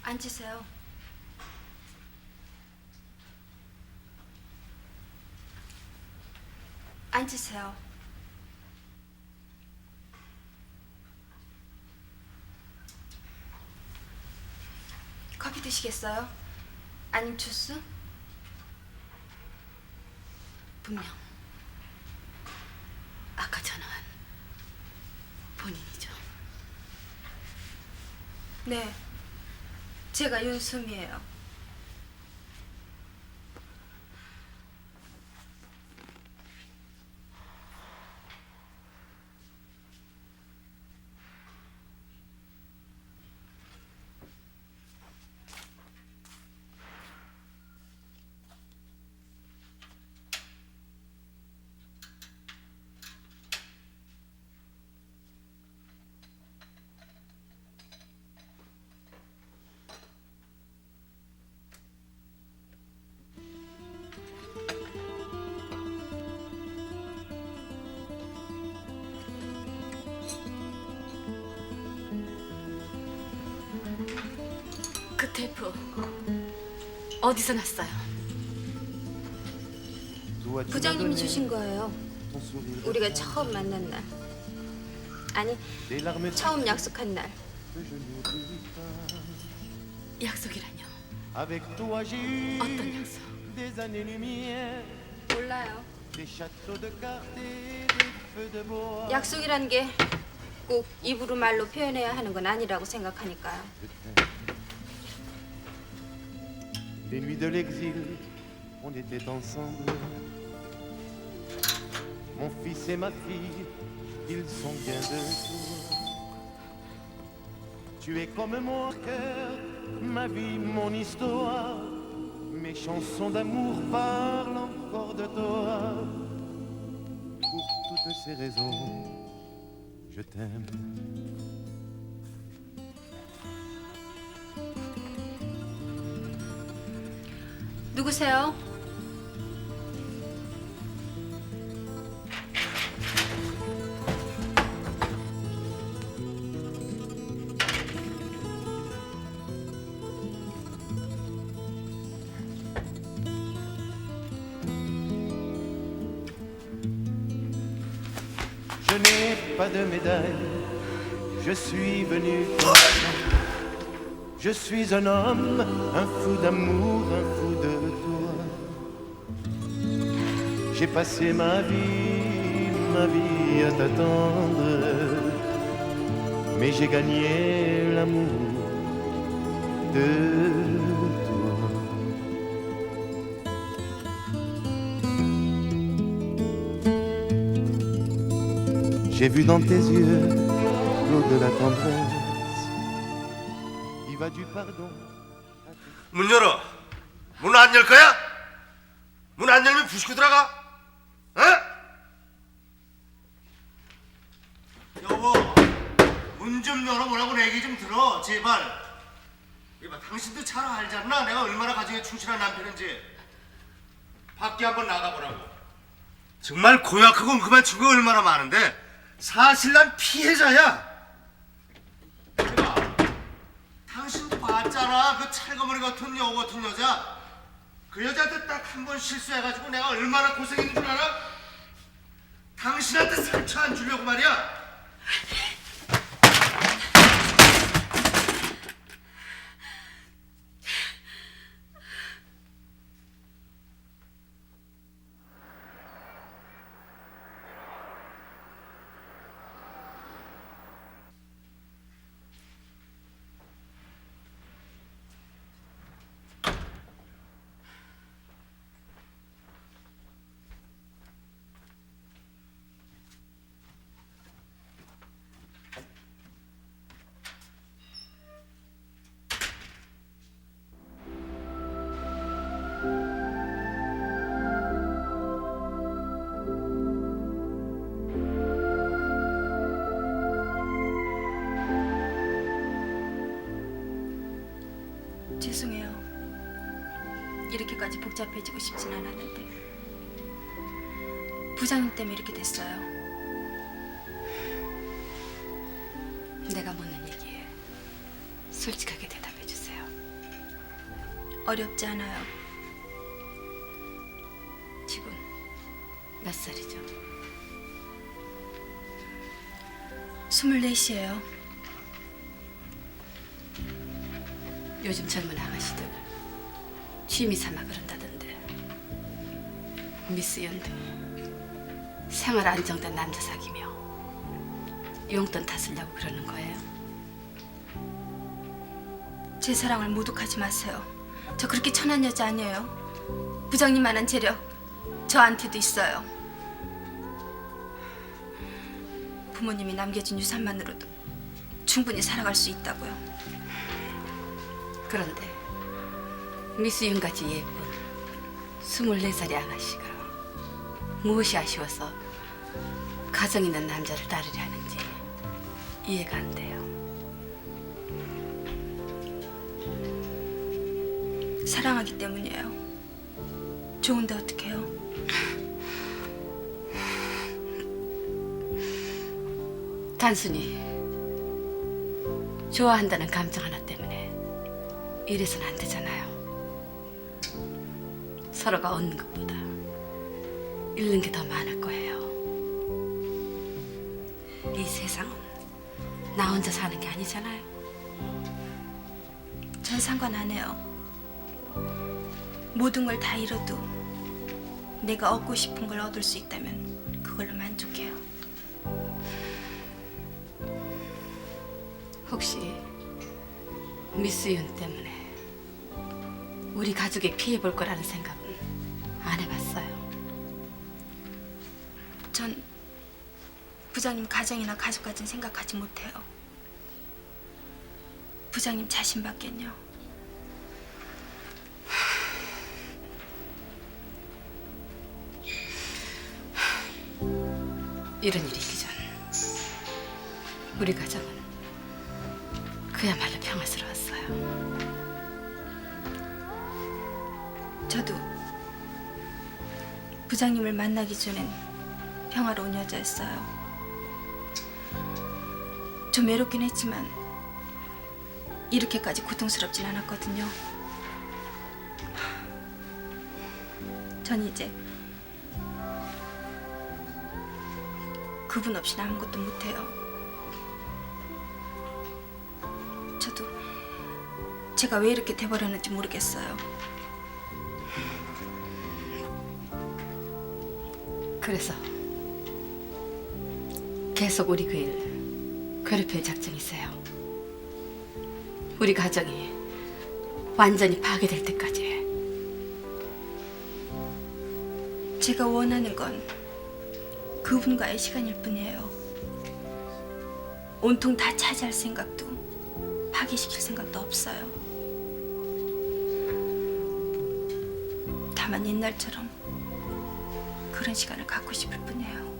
앉으세요. 앉으세요. 커피 드시겠어요? 아님 주스? 분명 아까 전화한 본인이죠. 네. 제가 윤수미예요. 그 테이프 어디서 났어요? 부장님이 주신 거예요. son sourire. 우리가 처음 만난 날. 아니, Des larmes 처음 약속한 날. que je n'oublie pas. 약속이라뇨. Avec toi j'ai eu 어떤 약속? des années-lumière, 몰라요. des châteaux de cartes et des feux de bois. 약속이란 게 꼭 입으로 말로 표현해야 하는 건 아니라고 생각하니까요. Les nuits de l'exil, on était ensemble. Mon fils et ma fille, ils sont bien de toi. Tu es comme mon cœur, ma vie, mon histoire. Mes chansons d'amour parlent encore de toi. Pour toutes ces raisons, je t'aime. 누구세요? Je n'ai pas de médaille, je suis venu comme ça. Je suis un homme, un fou d'amour, un fou de toi. J'ai passé ma vie à t'attendre, mais j'ai gagné l'amour de toi. J'ai vu dans tes yeux l'eau de la tendresse. Il va du pardon. 문 열어. 문 안 열 거야? 문 안 열면 부시고 들어가. 어? 여보, 문 좀 열어보라고 내 얘기 좀 들어, 제발. 이봐, 당신도 잘 알잖아. 내가 얼마나 가정에 충실한 남편인지. 밖에 한번 나가보라고. 정말 고약하고 엉큼한 친구가 얼마나 많은데 사실 난 피해자야. 이봐, 당신도 봤잖아. 그 찰거머리 같은 여우 같은 여자. 그 여자한테 딱 한 번 실수해가지고 내가 얼마나 고생했는 줄 알아? 당신한테 상처 안 주려고 말이야. 죄송해요. 이렇게까지 복잡해지고 싶진 않았는데 부장님 때문에 이렇게 됐어요. 내가 묻는 얘기에 솔직하게 대답해 주세요. 어렵지 않아요. 지금 몇 살이죠? 24이에요. 요즘 젊은 아가씨들 취미 삼아 그런다던데. 미스 연도 생활 안정된 남자 사귀며 용돈 타쓰려고 그러는 거예요. 제 사랑을 모독하지 마세요. 저 그렇게 천한 여자 아니에요. 부장님만한 재력 저한테도 있어요. 부모님이 남겨준 유산만으로도 충분히 살아갈 수 있다고요. 그런데 미스 윤같이 예쁜 24살의 아가씨가 무엇이 아쉬워서 가정 있는 남자를 따르려 하는지 이해가 안 돼요. 사랑하기 때문이에요. 좋은데 어떡해요? 단순히 좋아한다는 감정 하나 때문에 이래서는 안 되잖아요. 서로가 얻는 것보다 잃는 게 더 많을 거예요. 이 세상은 나 혼자 사는 게 아니잖아요. 전 상관 안 해요. 모든 걸 다 잃어도 내가 얻고 싶은 걸 얻을 수 있다면 그걸로 만족해요. 혹시 미스윤 때문에 우리 가족에 피해 볼 거라는 생각은 안 해봤어요. 전 부장님 가정이나 가족까진 생각하지 못해요. 부장님 자신밖엔요. 이런 일이 있기 전 우리 가정은 그야말로 평화스러웠어요. 저도 부장님을 만나기 전엔 평화로운 여자였어요. 좀 외롭긴 했지만 이렇게까지 고통스럽진 않았거든요. 전 이제 그분 없이는 아무것도 못해요. 저도 제가 왜 이렇게 돼버렸는지 모르겠어요. 그래서 계속 우리 그 일 괴롭힐 작정이세요. 우리 가정이 완전히 파괴될 때까지. 제가 원하는 건 그분과의 시간일 뿐이에요. 온통 다 차지할 생각도 파괴시킬 생각도 없어요. 다만 옛날처럼 그런 시간을 갖고 싶을 뿐이에요.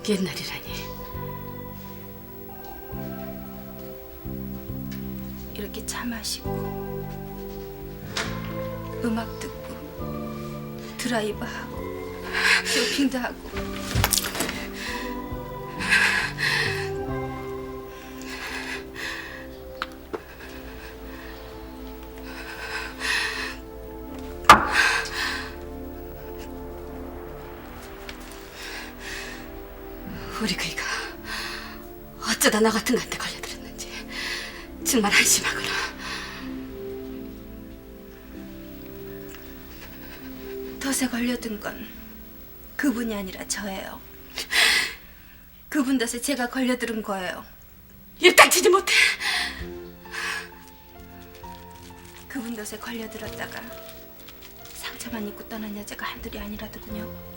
옛날이라니. 이렇게 차 마시고 음악 듣고 드라이브 하고 쇼핑도 하고 우리 그이가 어쩌다 나 같은 한테 걸려들었는지 정말 한심하구나. 덫에 걸려든 건 그분이 아니라 저예요. 그분 덫에 제가 걸려들은 거예요. 입 닥치지 못해. 그분 덫에 걸려들었다가 상처만 입고 떠난 여자가 한둘이 아니라더군요.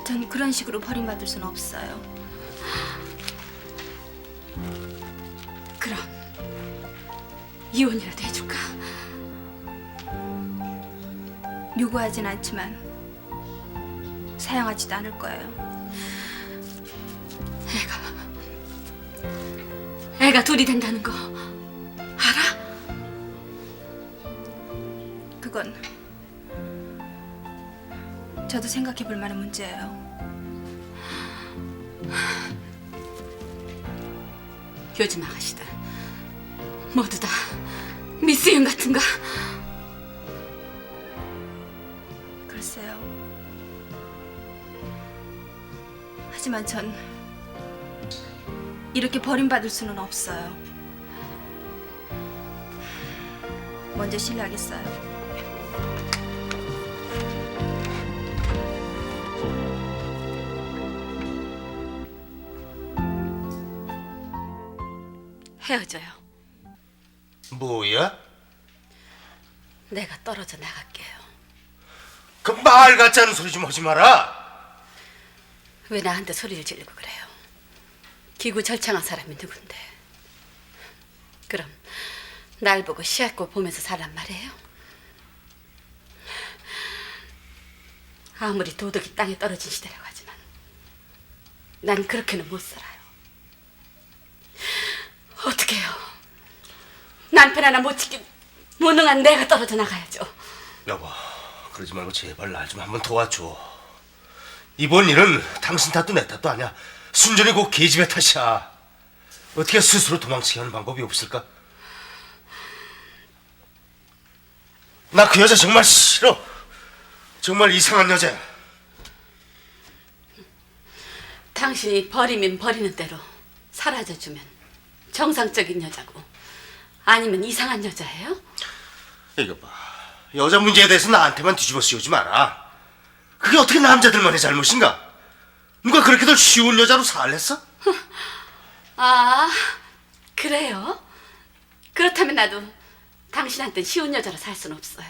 전 그런 식으로 버림받을 수는 없어요. 그럼 이혼이라도 해줄까? 요구하진 않지만 사양하지도 않을 거예요. 애가 둘이 된다는 거 알아? 그건 저도 생각해 볼 만한 문제예요. 요즘 아가씨들 모두 다 미스윤 같은가? 글쎄요. 하지만 전 이렇게 버림받을 수는 없어요. 먼저 실례하겠어요. 헤어져요. 뭐야? 내가 떨어져 나갈게요. 그 말 같지 않은 소리 좀 하지 마라. 왜 나한테 소리를 지르고 그래요? 기구 절창한 사람이 누군데? 그럼 날 보고 시약고 보면서 살란 말이에요? 아무리 도덕이 땅에 떨어진 시대라고 하지만 난 그렇게는 못 살아요. 어떡해요? 남편 하나 못 지킨 무능한 내가 떨어져 나가야죠. 여보, 그러지 말고 제발 날 좀 한번 도와줘. 이번 일은 당신 탓도 내 탓도 아니야. 순전히 그 계집애 탓이야. 어떻게 스스로 도망치게 하는 방법이 없을까? 나 그 여자 정말 싫어. 정말 이상한 여자야. 당신이 버리면 버리는 대로 사라져주면 정상적인 여자고 아니면 이상한 여자예요? 이거 봐. 여자 문제에 대해서 나한테만 뒤집어 씌우지 마라. 그게 어떻게 남자들만의 잘못인가? 누가 그렇게들 쉬운 여자로 살랬어? 아, 그래요? 그렇다면 나도 당신한테 쉬운 여자로 살 수는 없어요.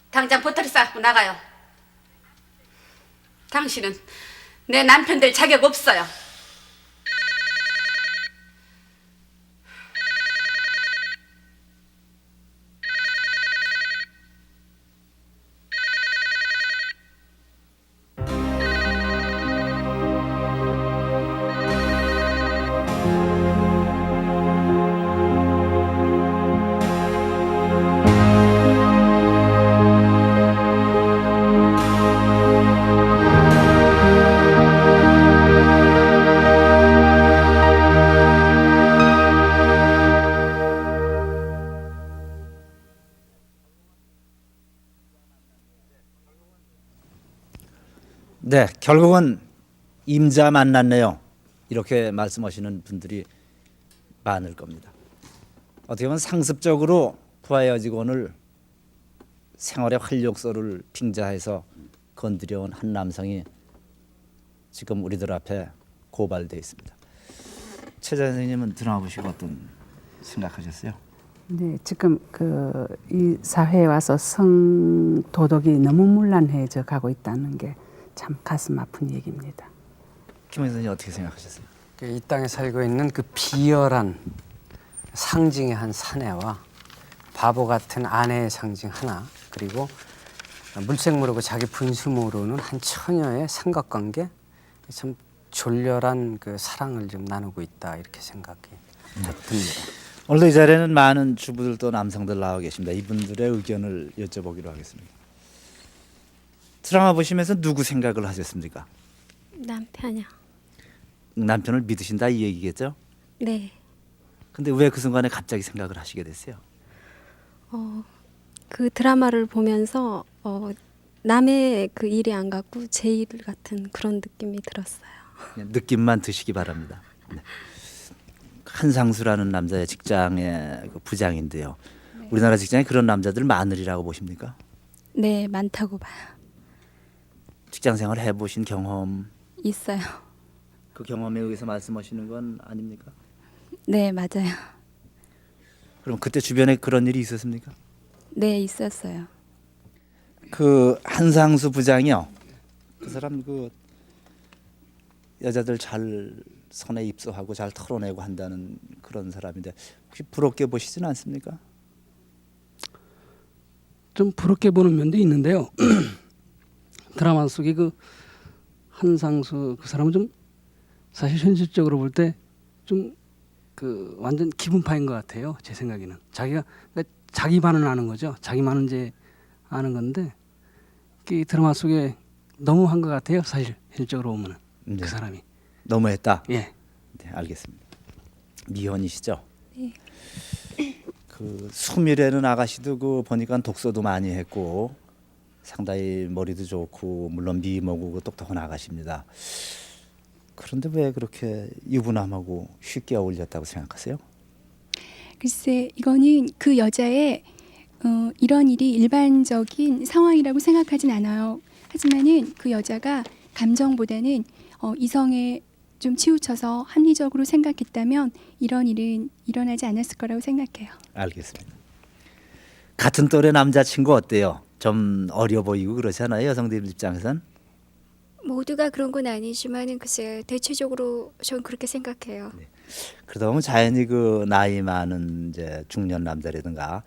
당장 보따리 싸갖고 나가요. 당신은 내 남편 될 자격 없어요. 네, 결국은 임자 만났네요. 이렇게 말씀하시는 분들이 많을 겁니다. 어떻게 보면 상습적으로 부하의 여직원을 생활의 활력소를 빙자해서 건드려온 한 남성이 지금 우리들 앞에 고발되어 있습니다. 최자 선생님은 드라마 보시고 어떤 생각하셨어요? 네, 지금 이 사회에 와서 성 도덕이 너무 문란해져 가고 있다는 게 참 가슴 아픈 얘기입니다. 김원희 선생님 어떻게 생각하셨어요? 이 땅에 살고 있는 그 비열한 상징의 한 사내와 바보 같은 아내의 상징 하나, 그리고 물색 모르고 자기 분수 모르는 한 처녀의 삼각관계, 참 졸렬한 그 사랑을 좀 나누고 있다, 이렇게 생각이 듭니다. 오늘 이 자리에는 많은 주부들도 남성들 나와 계십니다. 이분들의 의견을 여쭤보기로 하겠습니다. 드라마 보시면서 누구 생각을 하셨습니까? 남편이요. 남편을 믿으신다 이 얘기겠죠? 네. 근데 왜 그 순간에 갑자기 생각을 하시게 됐어요? 그 드라마를 보면서 남의 그 일이 안 같고 제 일 같은 그런 느낌이 들었어요. 그냥 느낌만 드시기 바랍니다. 네. 한상수라는 남자의 직장의 그 부장인데요. 우리나라 직장에 그런 남자들 많으리라고 보십니까? 네, 많다고 봐요. 직장 생활 해보신 경험 있어요. 그 경험에 의해서 말씀하시는 건 아닙니까? 네, 맞아요. 그럼 그때 주변에 그런 일이 있었습니까? 네, 있었어요. 그 한상수 부장이요. 그 사람 그 여자들 잘 선에 입소하고 잘 털어내고 한다는 그런 사람인데 혹시 부럽게 보시지는 않습니까? 좀 부럽게 보는 면도 있는데요. 드라마 속에 그 한상수 그 사람은 좀 사실 현실적으로 볼 때 좀 그 완전 기분파인 것 같아요. 제 생각에는 자기가 그러니까 자기만은 아는 거죠. 자기만은 이제 아는 건데 이 드라마 속에 너무한 것 같아요. 사실 현실적으로 보면은 네. 그 사람이 너무했다. 예. 네, 알겠습니다. 미혼이시죠? 네. 그 수미라는 아가씨도 그 보니까 독서도 많이 했고 상당히 머리도 좋고 물론 미모고 똑똑한 아가씨입니다. 그런데 왜 그렇게 유부남하고 쉽게 어울렸다고 생각하세요? 글쎄, 이거는 그 여자의 이런 일이 일반적인 상황이라고 생각하진 않아요. 하지만은 그 여자가 감정보다는 이성에 좀 치우쳐서 합리적으로 생각했다면 이런 일은 일어나지 않았을 거라고 생각해요. 알겠습니다. 같은 또래 남자친구 어때요? 좀 어려 보이고 그렇지 않아요? 여성들 입장에선? 모두가 그런 건 아니지만은 글쎄 대체적으로 전 그렇게 생각해요. 네. 그러다 보면 자연히 그 나이 많은 이제 중년 남자라든가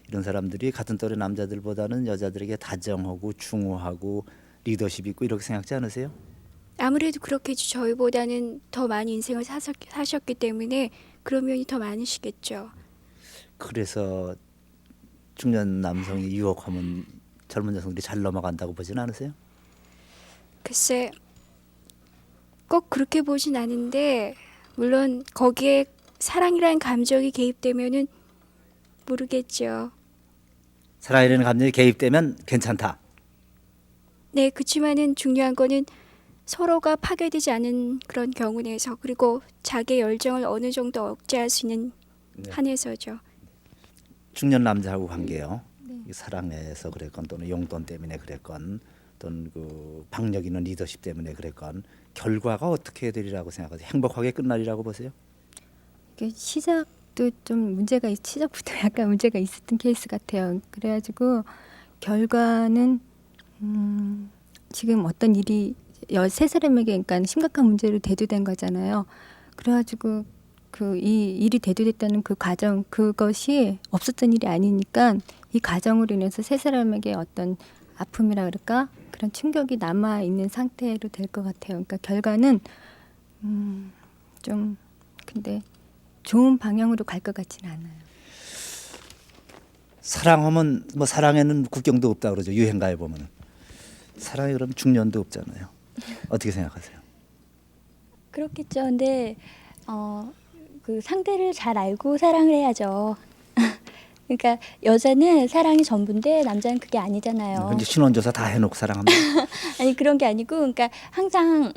이런 사람들이 같은 또래 남자들보다는 여자들에게 다정하고 중후하고 리더십 있고 이렇게 생각지 않으세요? 아무래도 그렇겠죠. 저희보다는 더 많이 인생을 사셨기 때문에 그런 면이 더 많으시겠죠. 그래서 중년 남성이 유혹하면 젊은 여성들이 잘 넘어간다고 보진 않으세요? 글쎄 꼭 그렇게 보진 않은데 물론 거기에 사랑이라는 감정이 개입되면은 모르겠죠. 사랑이라는 감정이 개입되면 괜찮다. 네, 그치만은 중요한 거는 서로가 파괴되지 않은 그런 경우 내에서 그리고 자기의 열정을 어느 정도 억제할 수 있는 한에서죠. 중년 남자하고 관계요. 사랑해서 그랬건 또는 용돈 때문에 그랬건 또는 그 박력 있는 리더십 때문에 그랬건 결과가 어떻게 되리라고 생각하세요? 행복하게 끝나리라고 보세요? 시작도 좀 시작부터 약간 문제가 있었던 케이스 같아요. 그래가지고 결과는 지금 어떤 일이 13사람에게 그러니까 심각한 문제로 대두된 거잖아요. 그래가지고 이 일이 대두됐다는 그 과정 그것이 없었던 일이 아니니까 이 과정으로 인해서 3사람에게 어떤 아픔이라 그럴까 그런 충격이 남아 있는 상태로 될 것 같아요. 그러니까 결과는 좀 근데 좋은 방향으로 갈 것 같지는 않아요. 사랑하면 뭐 사랑에는 국경도 없다 그러죠. 유행가에 보면은 사랑이 그럼 중년도 없잖아요. 어떻게 생각하세요? 그렇겠죠. 근데 그 상대를 잘 알고 사랑을 해야죠. 그러니까 여자는 사랑이 전부인데 남자는 그게 아니잖아요. 근데 신원조사 다 해놓고 사랑합니다. 아니 그런 게 아니고 그러니까 항상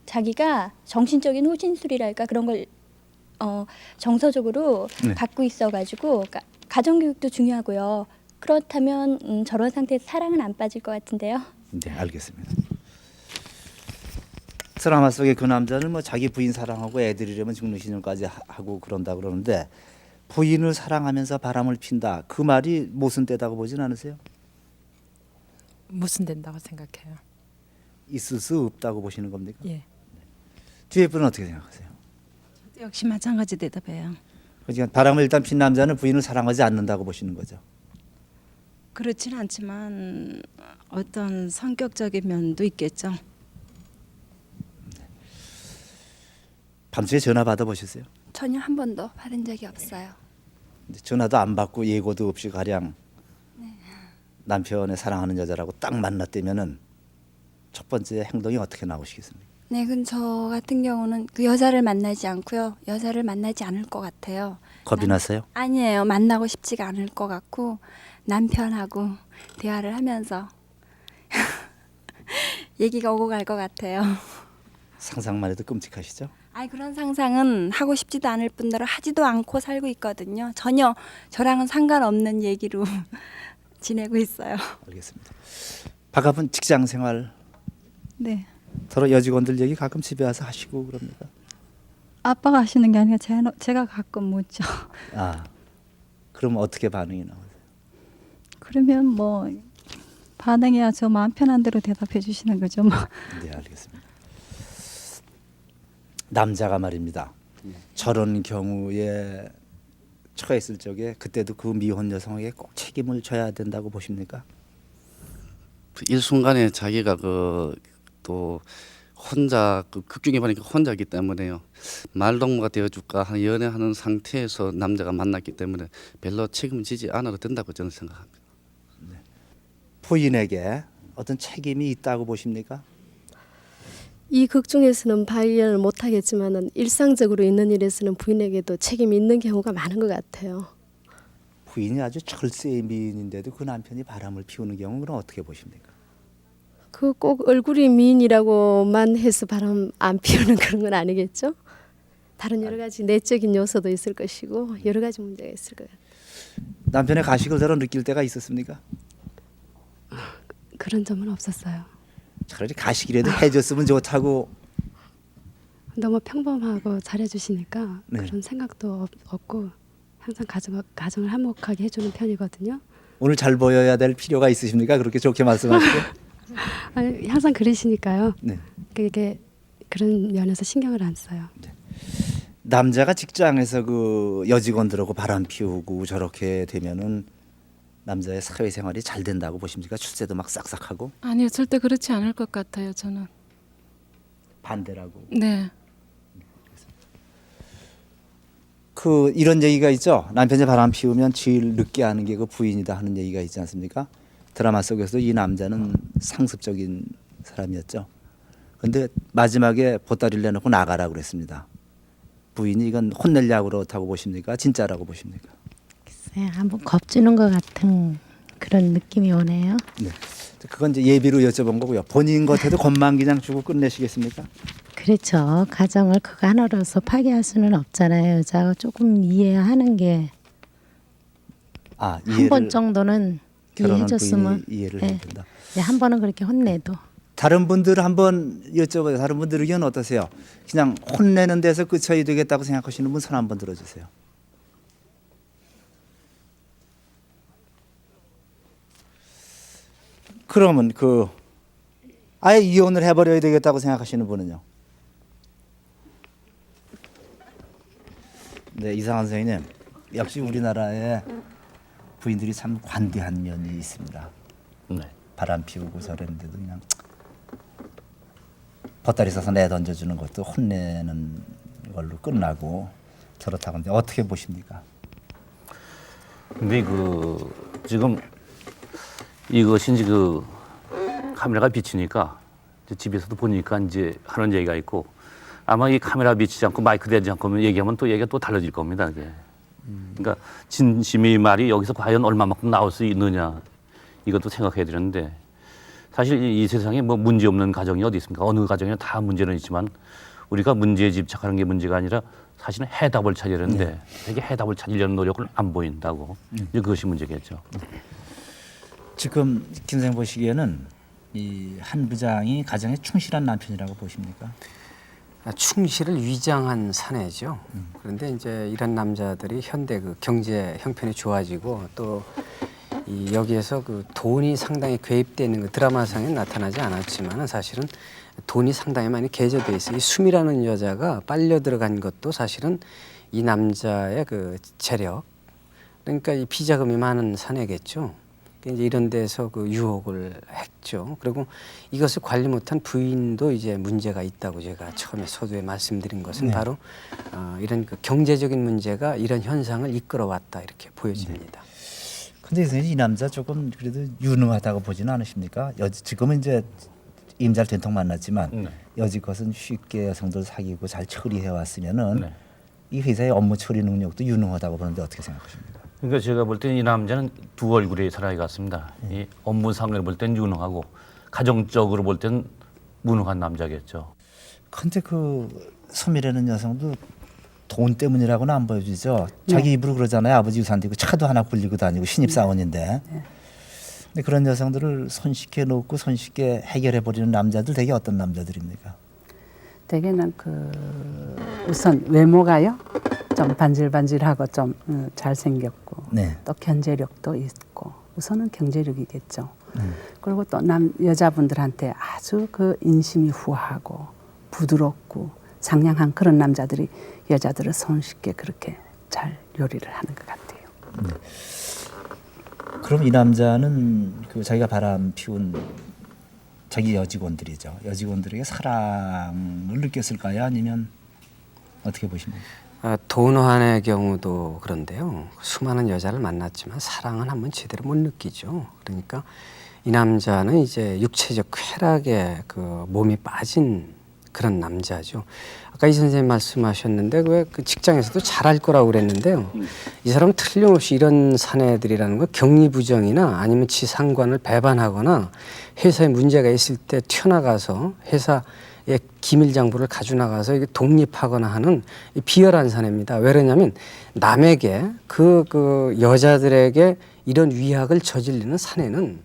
자기가 정신적인 호신술이랄까 그런 걸 정서적으로 갖고 있어가지고 그러니까 가정교육도 중요하고요. 그렇다면 저런 상태에서 사랑은 안 빠질 것 같은데요. 네, 알겠습니다. 드라마 속의 그 남자는 뭐 자기 부인 사랑하고 애들이려면 죽는 신용까지 하고 그런다 그러는데 부인을 사랑하면서 바람을 핀다. 그 말이 모순되다고 보진 않으세요? 모순된다고 생각해요. 있을 수 없다고 보시는 겁니까? 예. 뒤에 분은 어떻게 생각하세요? 역시 마찬가지 대답해요. 그러니까 바람을 일단 핀 남자는 부인을 사랑하지 않는다고 보시는 거죠. 그렇지는 않지만 어떤 성격적인 면도 있겠죠. 밤새 전화 받아보셨어요? 전혀 한 번도 받은 적이 없어요. 전화도 안 받고 예고도 없이 가량 남편의 사랑하는 여자라고 딱 만났다면은 첫 번째 행동이 어떻게 나오시겠습니까? 네, 근데 저 같은 경우는 그 여자를 만나지 않고요. 여자를 만나지 않을 것 같아요. 겁이 나세요? 아니에요. 만나고 싶지가 않을 것 같고 남편하고 대화를 하면서 얘기가 오고 갈 것 같아요. 상상만 해도 끔찍하시죠? 아니 그런 상상은 하고 싶지도 않을 뿐더러 하지도 않고 살고 있거든요. 전혀 저랑은 상관없는 얘기로 지내고 있어요. 알겠습니다. 박아분 직장 생활 네. 서로 여직원들 얘기 가끔 집에 와서 하시고 그럽니까? 아빠가 하시는 게 아니라 제가 가끔 묻죠. 아, 그럼 어떻게 반응이 나오세요? 그러면 뭐 반응이야 저 마음 편한 대로 대답해 주시는 거죠. 뭐. 네, 알겠습니다. 남자가 말입니다. 저런 경우에 처했을 적에 그때도 그 미혼 여성에게 꼭 책임을 져야 된다고 보십니까? 일순간에 자기가 또 혼자 극중에 보니까 혼자기 때문에요. 말동무가 되어줄까 하는 연애하는 상태에서 남자가 만났기 때문에 별로 책임지지 않아도 된다고 저는 생각합니다. 부인에게 어떤 책임이 있다고 보십니까? 이 극 중에서는 발견을 못하겠지만은 일상적으로 있는 일에서는 부인에게도 책임이 있는 경우가 많은 것 같아요. 부인이 아주 철새의 미인인데도 그 남편이 바람을 피우는 경우는 어떻게 보십니까? 그 꼭 얼굴이 미인이라고만 해서 바람 안 피우는 그런 건 아니겠죠? 다른 여러 가지 내적인 요소도 있을 것이고 여러 가지 문제가 있을 것 같아요. 남편의 가식을 덜어 느낄 때가 있었습니까? 그런 점은 없었어요. 차라리 가식이라도 해줬으면 좋다고. 너무 평범하고 잘해주시니까 네. 그런 생각도 없고 항상 가정을 화목하게 해주는 편이거든요. 오늘 잘 보여야 될 필요가 있으십니까? 그렇게 좋게 말씀하시고. 아니, 항상 그러시니까요. 네. 그게 그런 면에서 신경을 안 써요. 남자가 직장에서 그 여직원들하고 바람 피우고 저렇게 되면은 남자의 사회생활이 잘 된다고 보십니까? 출세도 막 싹싹하고. 아니요, 절대 그렇지 않을 것 같아요. 저는. 반대라고. 네. 그 이런 얘기가 있죠. 남편이 바람 피우면 제일 늦게 하는 게 그 부인이다 하는 얘기가 있지 않습니까? 드라마 속에서도 이 남자는 상습적인 사람이었죠. 그런데 마지막에 보따리를 내놓고 나가라고 그랬습니다. 부인이 이건 혼내려고 그렇다고 보십니까? 진짜라고 보십니까? 네, 한번 겁주는 것 같은 그런 느낌이 오네요. 네. 그건 이제 예비로 여쭤본 거고요. 본인 것에도 겁만 그냥 주고 끝내시겠습니까? 그렇죠. 가정을 그거 하나로서 파괴할 수는 없잖아요. 여자가 조금 이해하는 게 한 번 정도는 이해해줬으면 이해를 해야 된다. 네, 한 번은 그렇게 혼내도. 다른 분들 한번 여쭤봐요. 다른 분들 의견 어떠세요? 그냥 혼내는 데서 끝쳐야 되겠다고 생각하시는 분 손 한번 들어주세요. 그러면 아예 이혼을 해버려야 되겠다고 생각하시는 분은요? 네, 이상한 선생님, 역시 우리나라에 부인들이 참 관대한 면이 있습니다. 네. 바람 피우고 저랬는데도 그냥 보따리 싸서 내던져주는 것도 혼내는 걸로 끝나고 저렇다고 하는데 어떻게 보십니까? 근데 지금 이것이 이제 카메라가 비치니까 이제 집에서도 보니까 이제 하는 얘기가 있고 아마 이 카메라 비치지 않고 마이크 대지 않고 얘기하면 또 얘기가 또 달라질 겁니다. 이게. 그러니까 진심의 말이 여기서 과연 얼마만큼 나올 수 있느냐 이것도 생각해야 되는데 사실 이 세상에 뭐 문제 없는 가정이 어디 있습니까? 어느 가정에나 다 문제는 있지만 우리가 문제에 집착하는 게 문제가 아니라 사실은 해답을 찾으려 하는데 되게 해답을 찾으려는 노력을 안 보인다고. 이제 그것이 문제겠죠. 지금 김 선생님 보시기에는 이 한 부장이 가정에 충실한 남편이라고 보십니까? 충실을 위장한 사내죠. 그런데 이제 이런 남자들이 현대 경제 형편이 좋아지고 또 여기에서 돈이 상당히 개입되어 있는 드라마상에 나타나지 않았지만 사실은 돈이 상당히 많이 개조돼 있어요. 이 수미라는 여자가 빨려 들어간 것도 사실은 이 남자의 재력, 그러니까 이 비자금이 많은 사내겠죠. 이제 이런 데서 유혹을 했죠. 그리고 이것을 관리 못한 부인도 이제 문제가 있다고 제가 처음에 서두에 말씀드린 것은 네. 바로 이런 경제적인 문제가 이런 현상을 이끌어왔다 이렇게 보여집니다. 근데 선생님 이 남자 조금 그래도 유능하다고 보지는 않으십니까? 지금은 이제 임자를 된통 만났지만 여지껏은 쉽게 여성들 사귀고 잘 처리해 왔으면은 이 회사의 업무 처리 능력도 유능하다고 보는데 어떻게 생각하십니까? 그러니까 제가 볼 때는 이 남자는 두 얼굴의 사람이 같습니다. 이 업무상으로 볼 땐 유능하고 가정적으로 볼 땐 무능한 남자겠죠. 근데 소미라는 여성도 돈 때문이라고는 안 보여주죠. 자기 입으로 그러잖아요. 아버지 유산도 있고 차도 하나 굴리고 다니고 신입사원인데. 근데 그런 여성들을 손쉽게 놓고 손쉽게 해결해 버리는 남자들 되게 어떤 남자들입니까? 대개는 우선 외모가요. 좀 반질반질하고 좀 잘생겼고 네. 또 견제력도 있고 우선은 경제력이겠죠. 그리고 또 여자분들한테 아주 인심이 후하고 부드럽고 상냥한 그런 남자들이 여자들을 손쉽게 그렇게 잘 요리를 하는 것 같아요. 네. 그럼 이 남자는 자기가 바람 피운 자기 여직원들이죠. 여직원들에게 사랑을 느꼈을까요? 아니면 어떻게 보십니까? 돈환의 경우도 그런데요. 수많은 여자를 만났지만 사랑은 한번 제대로 못 느끼죠. 그러니까 이 남자는 이제 육체적 쾌락에 몸이 빠진 그런 남자죠. 아까 이 선생님 말씀하셨는데 왜 직장에서도 잘할 거라고 그랬는데요. 이 사람은 틀림없이 이런 사내들이라는 거 격리부정이나 아니면 지상관을 배반하거나 회사에 문제가 있을 때 튀어나가서 회사의 기밀 정보를 가져 나가서 이게 독립하거나 하는 비열한 사내입니다. 왜 그러냐면 남에게 그 여자들에게 이런 위약을 저지르는 사내는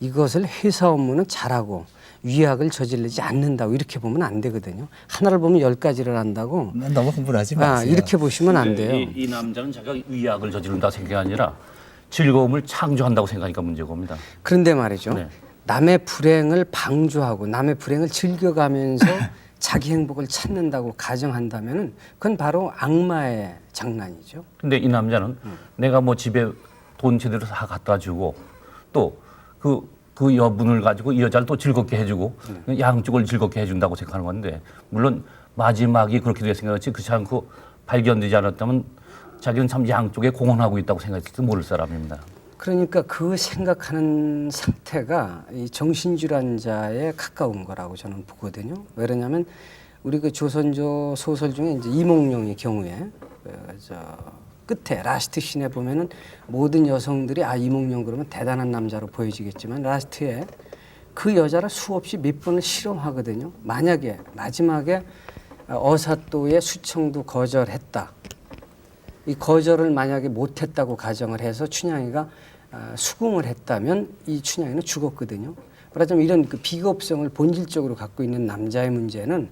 이것을 회사 업무는 잘하고 위약을 저지르지 않는다고 이렇게 보면 안 되거든요. 하나를 보면 10가지를 한다고. 너무 공부를 하지 마세요. 이렇게 보시면 안 돼요. 이 남자는 자기가 위약을 저지른다고 생각이 아니라 즐거움을 창조한다고 생각하니까 문제가 옵니다. 그런데 말이죠. 남의 불행을 방조하고 남의 불행을 즐겨가면서 자기 행복을 찾는다고 가정한다면 그건 바로 악마의 장난이죠. 근데 이 남자는 내가 뭐 집에 돈 제대로 다 갖다 주고 또 그 여분을 가지고 이 여자를 또 즐겁게 해주고 양쪽을 즐겁게 해준다고 생각하는 건데 물론 마지막이 그렇게 됐으니까 그렇지 그렇지 않고 발견되지 않았다면 자기는 참 양쪽에 공헌하고 있다고 생각했을지 모를 사람입니다. 그러니까 그 생각하는 상태가 이 정신질환자에 가까운 거라고 저는 보거든요. 왜 그러냐면 우리 조선조 소설 중에 이제 이몽룡의 경우에 끝에 라스트 씬에 보면은 모든 여성들이 이몽룡 그러면 대단한 남자로 보여지겠지만 라스트에 그 여자를 수없이 몇 번을 실험하거든요. 만약에 마지막에 어사또의 수청도 거절했다. 이 거절을 만약에 못했다고 가정을 해서 춘향이가 수긍을 했다면 이 춘향이는 죽었거든요. 말하자면 이런 그 비겁성을 본질적으로 갖고 있는 남자의 문제는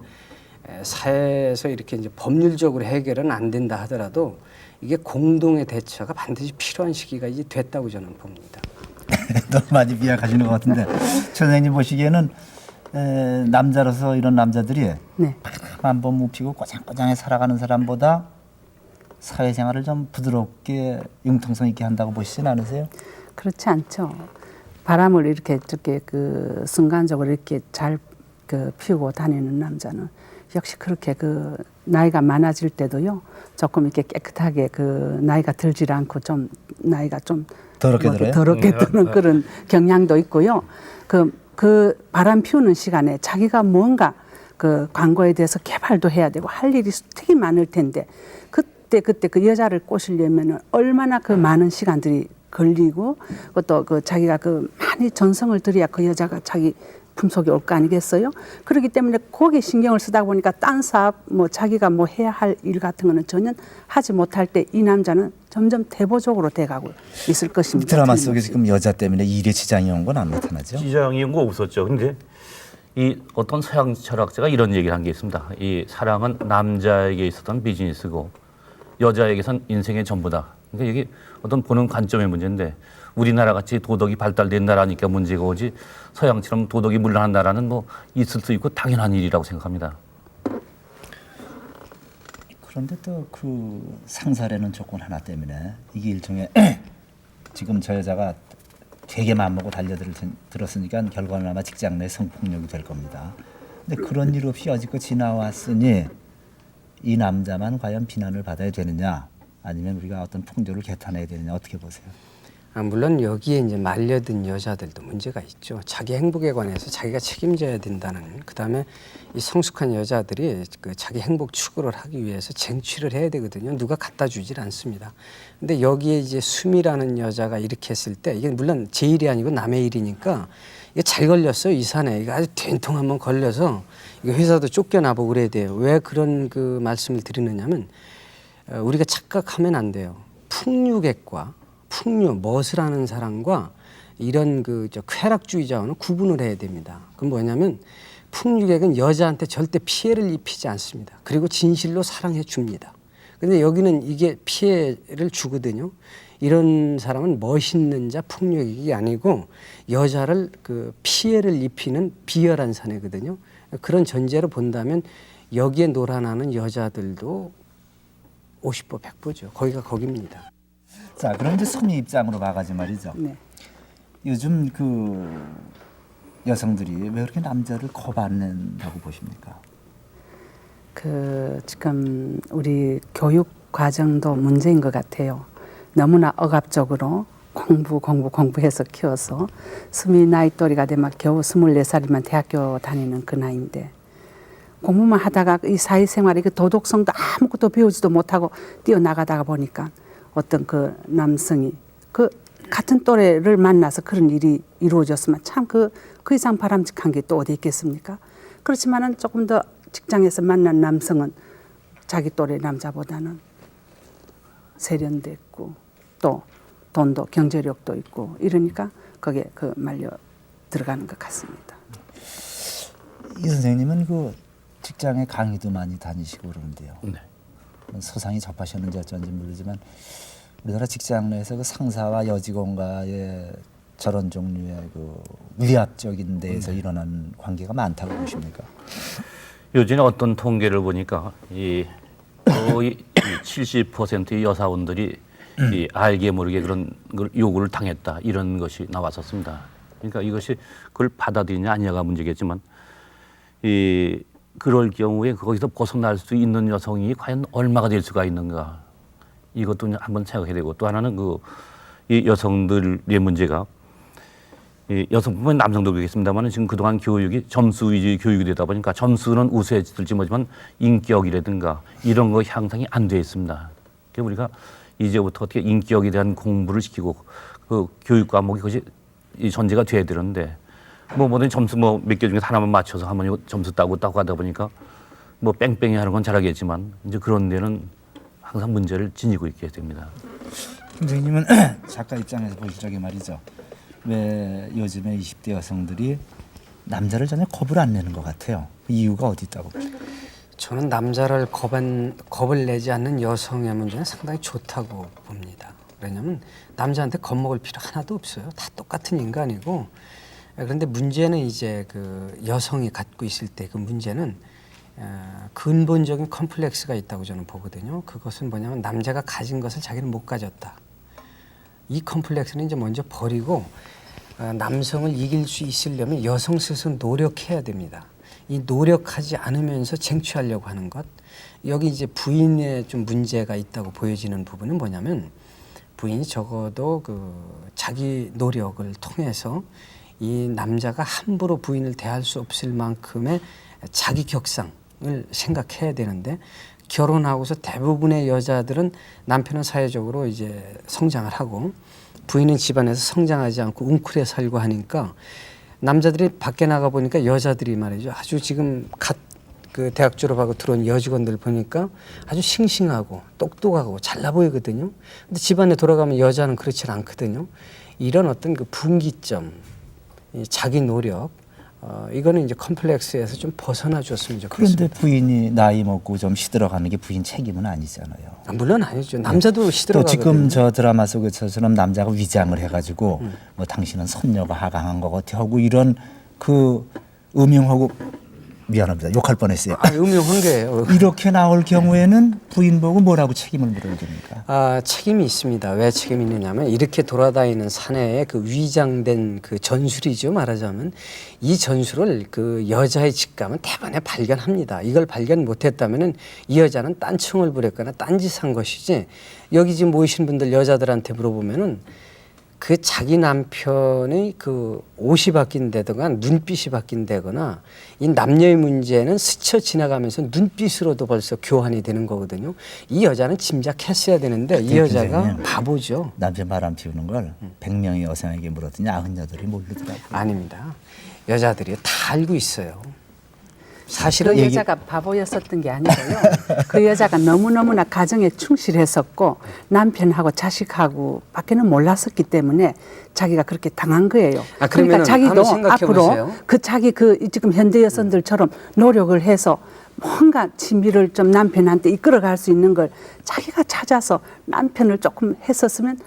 사회에서 이렇게 이제 법률적으로 해결은 안 된다 하더라도 이게 공동의 대처가 반드시 필요한 시기가 이제 됐다고 저는 봅니다. 너무 많이 비약하시는 것 같은데 선생님 보시기에는 남자로서 이런 남자들이 한번 묵히고 꼬장꼬장해 살아가는 사람보다 사회생활을 좀 부드럽게 융통성 있게 한다고 보시진 않으세요? 그렇지 않죠. 바람을 이렇게 그 순간적으로 이렇게 잘 그 피우고 다니는 남자는 역시 그렇게 그 나이가 많아질 때도요 조금 이렇게 깨끗하게 그 나이가 들질 않고 좀 나이가 좀 더럽게 들어요? 더럽게 드는 그런 경향도 있고요. 그 바람 피우는 시간에 자기가 뭔가 그 광고에 대해서 개발도 해야 되고 할 일이 되게 많을 텐데 그때 그 여자를 꼬시려면은 얼마나 그 많은 시간들이 걸리고 또 그 자기가 그 많이 전성을 들여야 그 여자가 자기 품속에 올 거 아니겠어요? 그렇기 때문에 거기에 신경을 쓰다 보니까 딴 사업 뭐 자기가 뭐 해야 할 일 같은 거는 전혀 하지 못할 때 이 남자는 점점 대보적으로 돼가고 있을 것입니다. 드라마 속에 지금 여자 때문에 일에 지장이 온 건 안 나타나죠? 지장이 온 거 없었죠. 근데 이 어떤 서양 철학자가 이런 얘기를 한 게 있습니다. 이 사랑은 남자에게 있었던 비즈니스고 여자에게선 인생의 전부다. 그러니까 이게 어떤 보는 관점의 문제인데 우리나라 같이 도덕이 발달된 나라니까 문제가 오지 서양처럼 도덕이 물러난 나라는 뭐 있을 수 있고 당연한 일이라고 생각합니다. 그런데 또 그 상사라는 조건 하나 때문에 이게 일종의 지금 저 여자가 되게 마음먹고 달려들었으니까 결과는 아마 직장 내 성폭력이 될 겁니다. 근데 그런 일 없이 여지껏 지나왔으니 이 남자만 과연 비난을 받아야 되느냐 아니면 우리가 어떤 풍조를 개탄해야 되느냐 어떻게 보세요? 물론 여기에 이제 말려든 여자들도 문제가 있죠. 자기 행복에 관해서 자기가 책임져야 된다는. 그다음에 이 성숙한 여자들이 그 자기 행복 추구를 하기 위해서 쟁취를 해야 되거든요. 누가 갖다 주질 않습니다. 근데 여기에 이제 수미라는 여자가 이렇게 했을 때 이게 물론 제 일이 아니고 남의 일이니까 이게 잘 걸렸어요. 이 산에 이거 아주 된통 한번 걸려서 이거 회사도 쫓겨나보고 그래야 돼요. 왜 그런 그 말씀을 드리느냐면 우리가 착각하면 안 돼요. 풍류객과 멋을 하는 사람과 이런 그 쾌락주의자와는 구분을 해야 됩니다. 그건 뭐냐면 풍류객은 여자한테 절대 피해를 입히지 않습니다. 그리고 진실로 사랑해 줍니다. 근데 여기는 이게 피해를 주거든요. 이런 사람은 멋있는 자 풍류객이 아니고 여자를 그 피해를 입히는 비열한 사내거든요. 그런 전제로 본다면 여기에 놀아나는 여자들도 50보 100보죠. 거기가 거깁니다. 자, 그럼 이제 소미 입장으로 봐가지 말이죠. 네. 요즘 그 여성들이 왜 그렇게 남자를 거부한다고 보십니까? 그 지금 우리 교육 과정도 문제인 것 같아요. 너무나 억압적으로 공부해서 키워서 수미 나이 또래가 되면 겨우 24살이면 대학교 다니는 그 나이인데 공부만 하다가 이 사회생활의 그 도덕성도 아무것도 배우지도 못하고 뛰어나가다가 보니까 어떤 그 남성이 그 같은 또래를 만나서 그런 일이 이루어졌으면 참 그 이상 바람직한 게 또 어디 있겠습니까? 그렇지만은 조금 더 직장에서 만난 남성은 자기 또래 남자보다는 세련됐고 또 돈도 경제력도 있고 이러니까 거기에 그 말려 들어가는 것 같습니다. 이 선생님은 그 직장에 강의도 많이 다니시고 그러는데요. 네. 소상히 접하셨는지 어쩐지 모르지만 우리나라 직장 내에서 그 상사와 여직원과의 저런 종류의 그 위압적인 데에서 일어나는 관계가 많다고 보십니까? 요즘에 어떤 통계를 보니까 거의 70%의 여사원들이 이 알게 모르게 그런 걸 요구를 당했다 이런 것이 나왔었습니다. 그러니까 이것이 그걸 받아들이냐 아니냐가 문제겠지만 그럴 경우에 거기서 벗어날 수 있는 여성이 과연 얼마가 될 수가 있는가 이것도 한번 생각해야 되고 또 하나는 이 여성들의 문제가 여성뿐만 남성도 그렇겠습니다만 지금 그동안 교육이 점수 위주의 교육이 되다 보니까 점수는 우수해질지 모르지만 인격이라든가 이런 거 향상이 안 돼 있습니다. 그러니까 우리가 이제부터 어떻게 인격에 대한 공부를 시키고 그 교육 과목이 그것이 이 전제가 돼야 되는데 뭐 뭐든 점수 뭐 몇 개 중에 하나만 맞춰서 하면 점수 따고 하다 보니까 뭐 뺑뺑이 하는 건 잘하겠지만 이제 그런 데는 항상 문제를 지니고 있게 됩니다. 선생님은 작가 입장에서 보실 적에 말이죠. 왜 요즘에 20대 여성들이 남자를 전혀 겁을 안 내는 것 같아요. 그 이유가 어디 있다고 보십니까? 저는 남자를 겁을 내지 않는 여성의 문제는 상당히 좋다고 봅니다. 왜냐하면 남자한테 겁먹을 필요 하나도 없어요. 다 똑같은 인간이고. 그런데 문제는 이제 그 여성이 갖고 있을 때 그 문제는 근본적인 컴플렉스가 있다고 저는 보거든요. 그것은 뭐냐면 남자가 가진 것을 자기는 못 가졌다. 이 컴플렉스는 이제 먼저 버리고 남성을 이길 수 있으려면 여성 스스로 노력해야 됩니다. 이 노력하지 않으면서 쟁취하려고 하는 것, 여기 이제 부인의 좀 문제가 있다고 보여지는 부분은 뭐냐면 부인이 적어도 그 자기 노력을 통해서 이 남자가 함부로 부인을 대할 수 없을 만큼의 자기 격상을 생각해야 되는데 결혼하고서 대부분의 여자들은 남편은 사회적으로 이제 성장을 하고 부인은 집안에서 성장하지 않고 웅크려 살고 하니까 남자들이 밖에 나가 보니까 여자들이 말이죠. 아주 지금 그 대학 졸업하고 들어온 여직원들 보니까 아주 싱싱하고 똑똑하고 잘나 보이거든요. 근데 집안에 돌아가면 여자는 그렇지 않거든요. 이런 어떤 그 분기점, 자기 노력, 이거는 이제 컴플렉스에서 좀 벗어나 줬으면 좋겠습니다. 그런데 부인이 나이 먹고 좀 시들어가는 게 부인 책임은 아니잖아요. 물론 아니죠. 남자도 시들어가거든요. 또 지금 저 드라마 속에서처럼 남자가 위장을 해가지고 뭐 당신은 선녀가 하강한 거 같아 하고 이런 그 음흉하고 미안합니다. 욕할 뻔했어요. 음흉한 게요. 이렇게 나올 경우에는 부인 보고 뭐라고 책임을 물어야 됩니까? 책임이 있습니다. 왜 책임이 있느냐면 이렇게 돌아다니는 사내의 그 위장된 그 전술이죠. 말하자면 이 전술을 그 여자의 직감은 대번에 발견합니다. 이걸 발견 못했다면은 이 여자는 딴청을 부렸거나 딴짓한 것이지. 여기 지금 모이신 분들 여자들한테 물어보면은 그 자기 남편의 그 옷이 바뀐다거나 눈빛이 바뀐다거나 이 남녀의 문제는 스쳐 지나가면서 눈빛으로도 벌써 교환이 되는 거거든요. 이 여자는 짐작했어야 되는데 이 여자가 바보죠. 남편 바람 피우는 걸 100명의 여성에게 물었더니 98이 모르더라고요. 아닙니다. 여자들이 다 알고 있어요. 사실은 그 여자가 바보였었던 게 아니고요. 그 여자가 너무너무나 가정에 충실했었고 남편하고 자식하고 밖에는 몰랐었기 때문에 자기가 그렇게 당한 거예요. 그러니까 자기도 앞으로 그 자기 그 지금 현대 여성들처럼 노력을 해서 뭔가 친밀을 좀 남편한테 이끌어갈 수 있는 걸 자기가 찾아서 남편을 조금 했었으면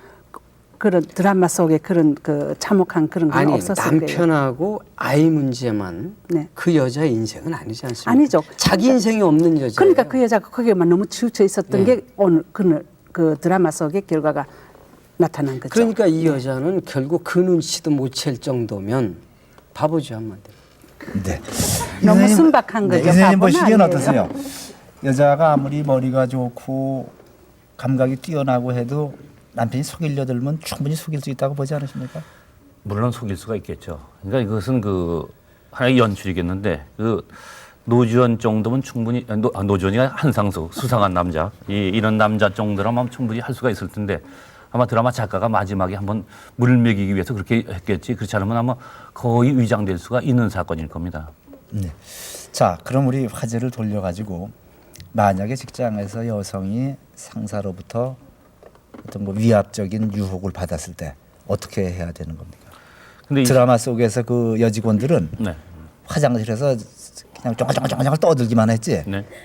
그런 드라마 속에 그런 그 참혹한 그런 건 없었을 거예요. 남편하고 아이 문제만 그 여자의 인생은 아니지 않습니까? 아니죠. 자기 인생이 없는 여자. 그러니까 그 여자가 거기에만 너무 치우쳐 있었던 게 오늘 그 드라마 속의 결과가 나타난 거죠. 그러니까 이 여자는 결국 그 눈치도 못 챌 정도면 바보죠 한마디로. 네. 너무 순박한 거죠. 선생님 보시기엔 아니에요. 어떠세요? 여자가 아무리 머리가 좋고 감각이 뛰어나고 해도 남편이 속이려 들면 충분히 속일 수 있다고 보지 않으십니까? 물론 속일 수가 있겠죠. 그러니까 이것은 그 하나의 연출이겠는데 그 노주현 정도면 충분히 노주현이 한상수 수상한 남자 이런 남자 정도라면 충분히 할 수가 있을 텐데 아마 드라마 작가가 마지막에 한번 물을 먹이기 위해서 그렇게 했겠지. 그렇지 않으면 아마 거의 위장될 수가 있는 사건일 겁니다. 네. 자, 그럼 우리 화제를 돌려가지고 만약에 직장에서 여성이 상사로부터 어떤 뭐 위압적인 유혹을 받았을 때 어떻게 해야 되는 겁니까? 근데 드라마 속에서 그 여직원들은 화장실에서 그냥 쫑쫑쫑쫑 떠들기만 했지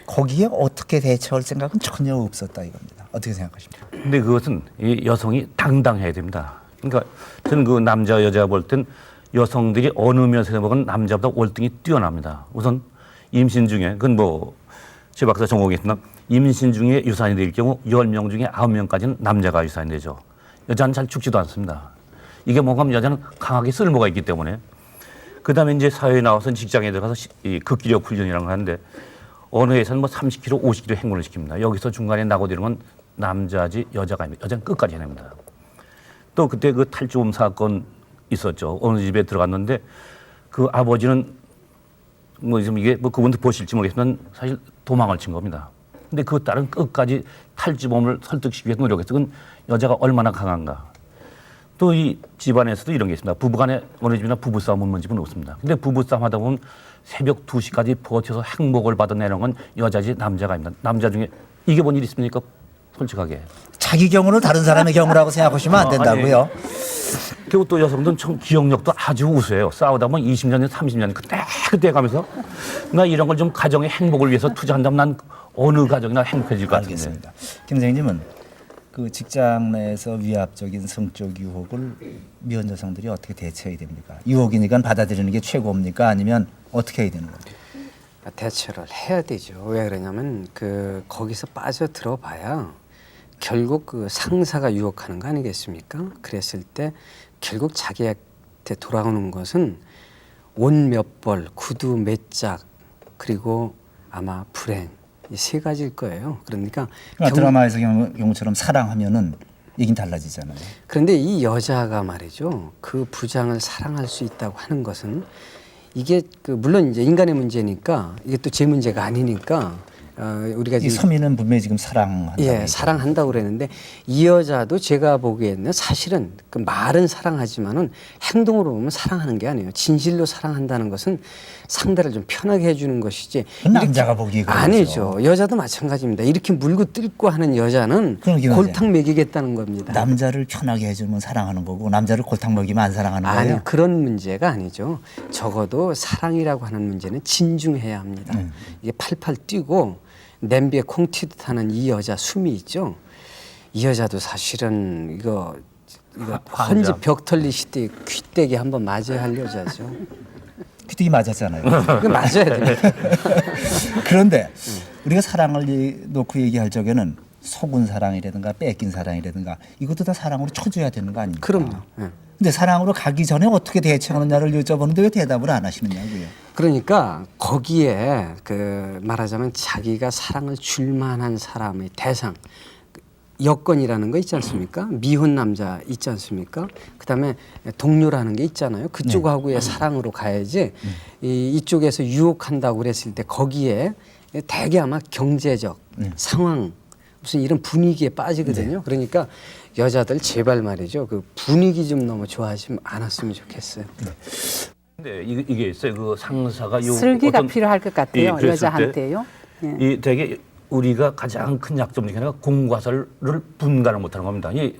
거기에 어떻게 대처할 생각은 전혀 없었다 이겁니다. 어떻게 생각하십니까? 근데 그것은 이 여성이 당당해야 됩니다. 그러니까 저는 그 남자 여자 볼 땐 여성들이 어느 면에서 보건 남자보다 월등히 뛰어납니다. 우선 임신 중에 그건 뭐 최 박사 전공했으나 임신 중에 유산이 될 경우 10명 중에 9명까지는 남자가 유산이 되죠. 여자는 잘 죽지도 않습니다. 이게 뭔가 하면 여자는 강하게 쓸모가 있기 때문에. 그다음에 이제 사회에 나와서 직장에 들어가서 극기력 훈련이라는 걸 하는데 어느 회사는 뭐 30km, 50km 행군을 시킵니다. 여기서 중간에 나고 되는 건 남자지 여자가 아닙니다. 여자는 끝까지 해냅니다. 또 그때 그 탈주음 사건 있었죠. 어느 집에 들어갔는데 그 아버지는 뭐 지금 이게 뭐 그분도 보실지 모르겠지만 사실 도망을 친 겁니다. 근데 그 딸은 끝까지 탈주범을 설득시키기 위해서 노력했어. 그건 여자가 얼마나 강한가. 또 이 집안에서도 이런 게 있습니다. 부부간에 어느 집이나 부부싸움 없는 집은 없습니다. 근데 부부싸움 하다 보면 새벽 2시까지 버텨서 행복을 받아내는 건 여자지 남자가 아닙니다. 남자 중에 이겨본 일 있습니까? 솔직하게. 자기 경우는 다른 사람의 경우라고 생각하시면 안 된다고요. 그리고 또 여성들은 참 기억력도 아주 우수해요. 싸우다 보면 20년, 30년 그때 가면서 나 이런 걸 좀 가정의 행복을 위해서 투자한다면 난 어느 가정이나 행복해질 것 같은데. 알겠습니다. 김 선생님은 그 직장 내에서 위압적인 성적 유혹을 미혼 여성들이 어떻게 대처해야 됩니까? 유혹이니까 받아들이는 게 최고입니까? 아니면 어떻게 해야 되는 겁니까? 대처를 해야 되죠. 왜 그러냐면 거기서 빠져 들어봐야 결국 그 상사가 유혹하는 거 아니겠습니까? 그랬을 때 결국 자기한테 돌아오는 것은 옷 몇 벌, 구두 몇 짝, 그리고 아마 불행, 이 세 가지일 거예요. 그러니까 드라마에서 경우처럼 사랑하면은 얘긴 달라지잖아요. 그런데 이 여자가 말이죠, 그 부장을 사랑할 수 있다고 하는 것은 이게 물론 이제 인간의 문제니까 이게 또 제 문제가 아니니까 우리가 이 서민은 분명히 지금 사랑한다. 예, 사랑한다고 그랬는데 이 여자도 제가 보기에는 사실은 그 말은 사랑하지만은 행동으로 보면 사랑하는 게 아니에요. 진실로 사랑한다는 것은 상대를 좀 편하게 해주는 것이지. 남자가 보기에 그렇죠. 아니죠. 여자도 마찬가지입니다. 이렇게 물고 뜯고 하는 여자는 골탕 먹이겠다는 겁니다. 남자를 편하게 해주면 사랑하는 거고 남자를 골탕 먹이면 안 사랑하는 거예요. 아니 그런 문제가 아니죠. 적어도 사랑이라고 하는 문제는 진중해야 합니다. 이게 팔팔 뛰고 냄비에 콩 튀듯 하는 이 여자 숨이 있죠. 이 여자도 사실은 이거 헌지 벽털리 시대 귀때기 한번 맞아야 할 여자죠. 귀때기 맞았잖아요. 그 맞아야 됩니다. 그런데 우리가 사랑을 놓고 얘기할 적에는 속은 사랑이라든가 뺏긴 사랑이라든가 이것도 다 사랑으로 쳐줘야 되는 거 아닙니까? 그럼요. 근데 사랑으로 가기 전에 어떻게 대처하느냐를 여쭤보는데 왜 대답을 안 하시느냐고요. 그러니까 거기에 말하자면 자기가 사랑을 줄 만한 사람의 대상, 여건이라는 거 있지 않습니까? 미혼 남자 있지 않습니까? 그다음에 동료라는 게 있잖아요. 그쪽하고의 사랑으로 가야지 이쪽에서 유혹한다고 그랬을 때 거기에 대개 아마 경제적 상황 무슨 이런 분위기에 빠지거든요. 그러니까 여자들 제발 말이죠. 그 분위기 좀 너무 좋아하지 않았으면 좋겠어요. 근데 이게 있어요. 그 상사가 슬기가 필요할 것 같아요. 여자한테요. 이 되게 우리가 가장 큰 약점 중에 하나가 공과사를 분간을 못하는 겁니다. 이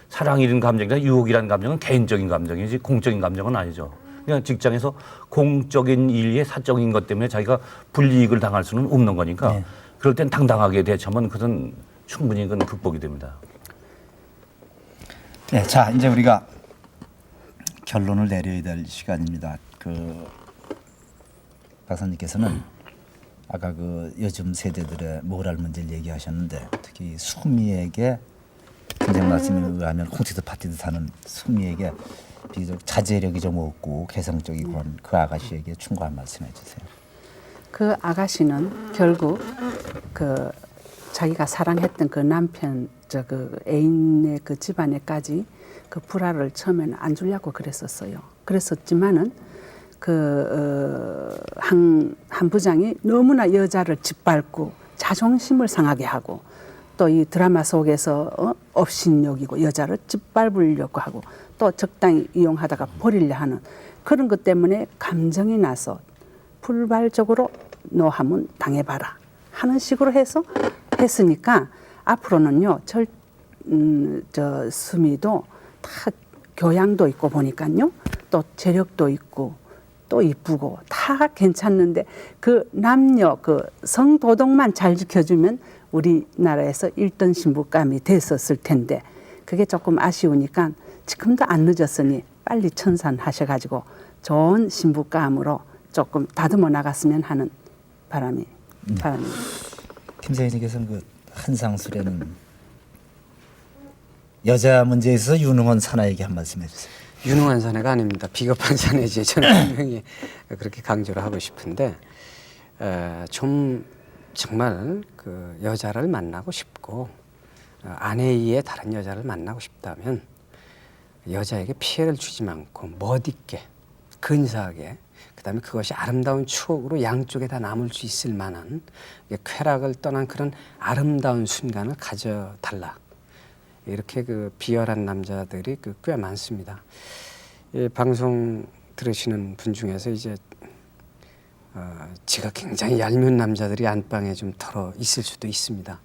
사랑이라는 감정이나 유혹이라는 감정은 개인적인 감정이지 공적인 감정은 아니죠. 그냥 직장에서 공적인 일에 사적인 것 때문에 자기가 불이익을 당할 수는 없는 거니까 그럴 땐 당당하게 대처하면 그것은 충분히 그건 극복이 됩니다. 네, 자 이제 우리가 결론을 내려야 될 시간입니다. 박사님께서는 아까 요즘 세대들의 모랄 문제를 얘기하셨는데 특히 수미에게 김장 말씀에 의하면 콩티드 파티드 하는 수미에게 비교적 자제력이 좀 없고 개성적이고 그 아가씨에게 충고한 말씀해 주세요. 그 아가씨는 결국 자기가 사랑했던 그 남편 애인의 그 집안에까지 그 불화를 처음에는 안 주려고 그랬었어요. 그랬었지만은 한 부장이 너무나 여자를 짓밟고 자존심을 상하게 하고 또 이 드라마 속에서 업신여기고 여자를 짓밟으려고 하고 또 적당히 이용하다가 버리려 하는 그런 것 때문에 감정이 나서 불발적으로 너 한번 당해봐라 하는 식으로 해서 했으니까 앞으로는요 수미도 다 교양도 있고 보니까요 또 재력도 있고 또 이쁘고 다 괜찮는데 그 남녀 성도덕만 잘 지켜주면 우리나라에서 1등 신부감이 됐었을 텐데 그게 조금 아쉬우니까 지금도 안 늦었으니 빨리 천산하셔가지고 좋은 신부감으로 조금 다듬어 나갔으면 하는 바람입니다. 김 선생님께서는 한상수라는 여자 문제에서 유능한 사나이에게 한 말씀 해주세요. 유능한 사내가 아닙니다. 비겁한 사내지. 저는 분명히 그렇게 강조를 하고 싶은데 좀 정말 여자를 만나고 싶고 아내 이외에 다른 여자를 만나고 싶다면 여자에게 피해를 주지 않고 멋있게 근사하게 그다음에 그것이 아름다운 추억으로 양쪽에 다 남을 수 있을 만한 쾌락을 떠난 그런 아름다운 순간을 가져달라. 이렇게 그 비열한 남자들이 꽤 많습니다. 이 방송 들으시는 분 중에서 이제 지가 굉장히 얄미운 남자들이 안방에 좀 털어 있을 수도 있습니다.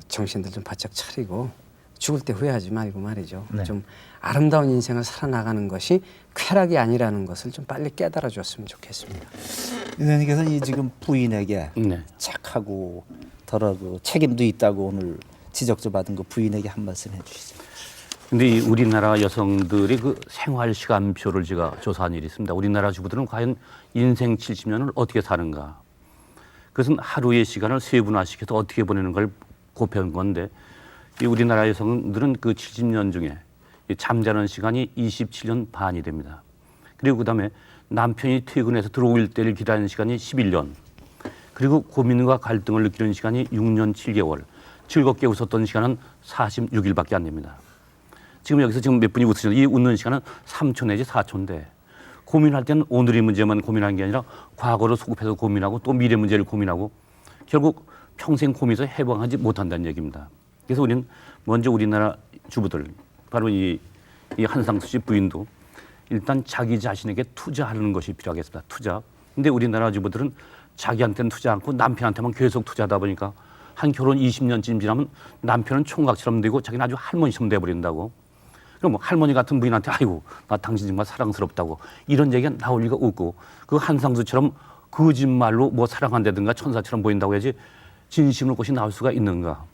정신들 좀 바짝 차리고 죽을 때 후회하지 말고 말이죠. 네. 좀 아름다운 인생을 살아나가는 것이 쾌락이 아니라는 것을 좀 빨리 깨달아 줬으면 좋겠습니다. 선생님께서는 이 지금 부인에게 네. 착하고 더러 그 책임도 있다고 오늘 지적도 받은 그 부인에게 한 말씀 해주시죠. 근데 이 우리나라 여성들이 그 생활 시간표를 제가 조사한 일이 있습니다. 우리나라 주부들은 과연 인생 70년을 어떻게 사는가? 그것은 하루의 시간을 세분화시켜서 어떻게 보내는 걸 곱해온 건데, 이 우리나라 여성들은 그 70년 중에 이 잠자는 시간이 27년 반이 됩니다. 그리고 그다음에 남편이 퇴근해서 들어올 때를 기다리는 시간이 11년, 그리고 고민과 갈등을 느끼는 시간이 6년 7개월, 즐겁게 웃었던 시간은 46일밖에 안 됩니다. 지금 여기서 지금 몇 분이 웃으셨는데 이 웃는 시간은 3초 내지 4초인데, 고민할 때는 오늘의 문제만 고민하는 게 아니라 과거를 소급해서 고민하고 또 미래 문제를 고민하고 결국 평생 고민해서 해방하지 못한다는 얘기입니다. 그래서 우리는 먼저 우리나라 주부들, 바로 이 한상수 씨 부인도 일단 자기 자신에게 투자하는 것이 필요하겠습니다. 투자. 근데 우리나라 주부들은 자기한테는 투자 않고 남편한테만 계속 투자하다 보니까 한 결혼 20년쯤 지나면 남편은 총각처럼 되고 자기는 아주 할머니처럼 돼버린다고. 그럼 뭐 할머니 같은 부인한테 아이고 나 당신 정말 사랑스럽다고 이런 얘기가 나올 리가 없고, 그 한상수처럼 거짓말로 뭐 사랑한다든가 천사처럼 보인다고 해야지 진심으로 것이 나올 수가 있는가.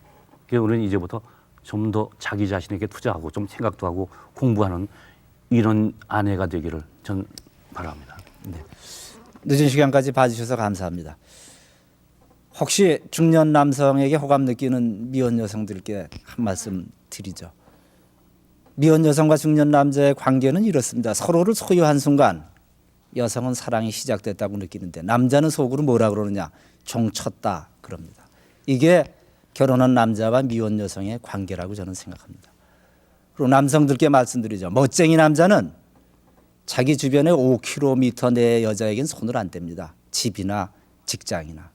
그래서 우리는 이제부터 좀 더 자기 자신에게 투자하고 좀 생각도 하고 공부하는 이런 아내가 되기를 전 바랍니다. 네. 늦은 시간까지 봐주셔서 감사합니다. 혹시 중년 남성에게 호감 느끼는 미혼 여성들께 한 말씀 드리죠. 미혼 여성과 중년 남자의 관계는 이렇습니다. 서로를 소유한 순간 여성은 사랑이 시작됐다고 느끼는데 남자는 속으로 뭐라 그러느냐, 종쳤다 그럽니다. 이게 결혼한 남자와 미혼 여성의 관계라고 저는 생각합니다. 그리고 남성들께 말씀드리죠. 멋쟁이 남자는 자기 주변에 5km 내의 여자에겐 손을 안 댑니다. 집이나 직장이나.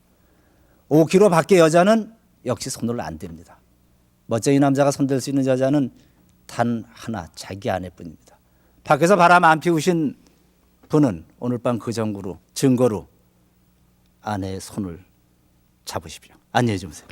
5km 밖의 여자는 역시 손을 안 댑니다. 멋쟁이 남자가 손댈 수 있는 여자는 단 하나, 자기 아내뿐입니다. 밖에서 바람 안 피우신 분은 오늘 밤 그 증거로 아내의 손을 잡으십시오. 안녕히 주무세요.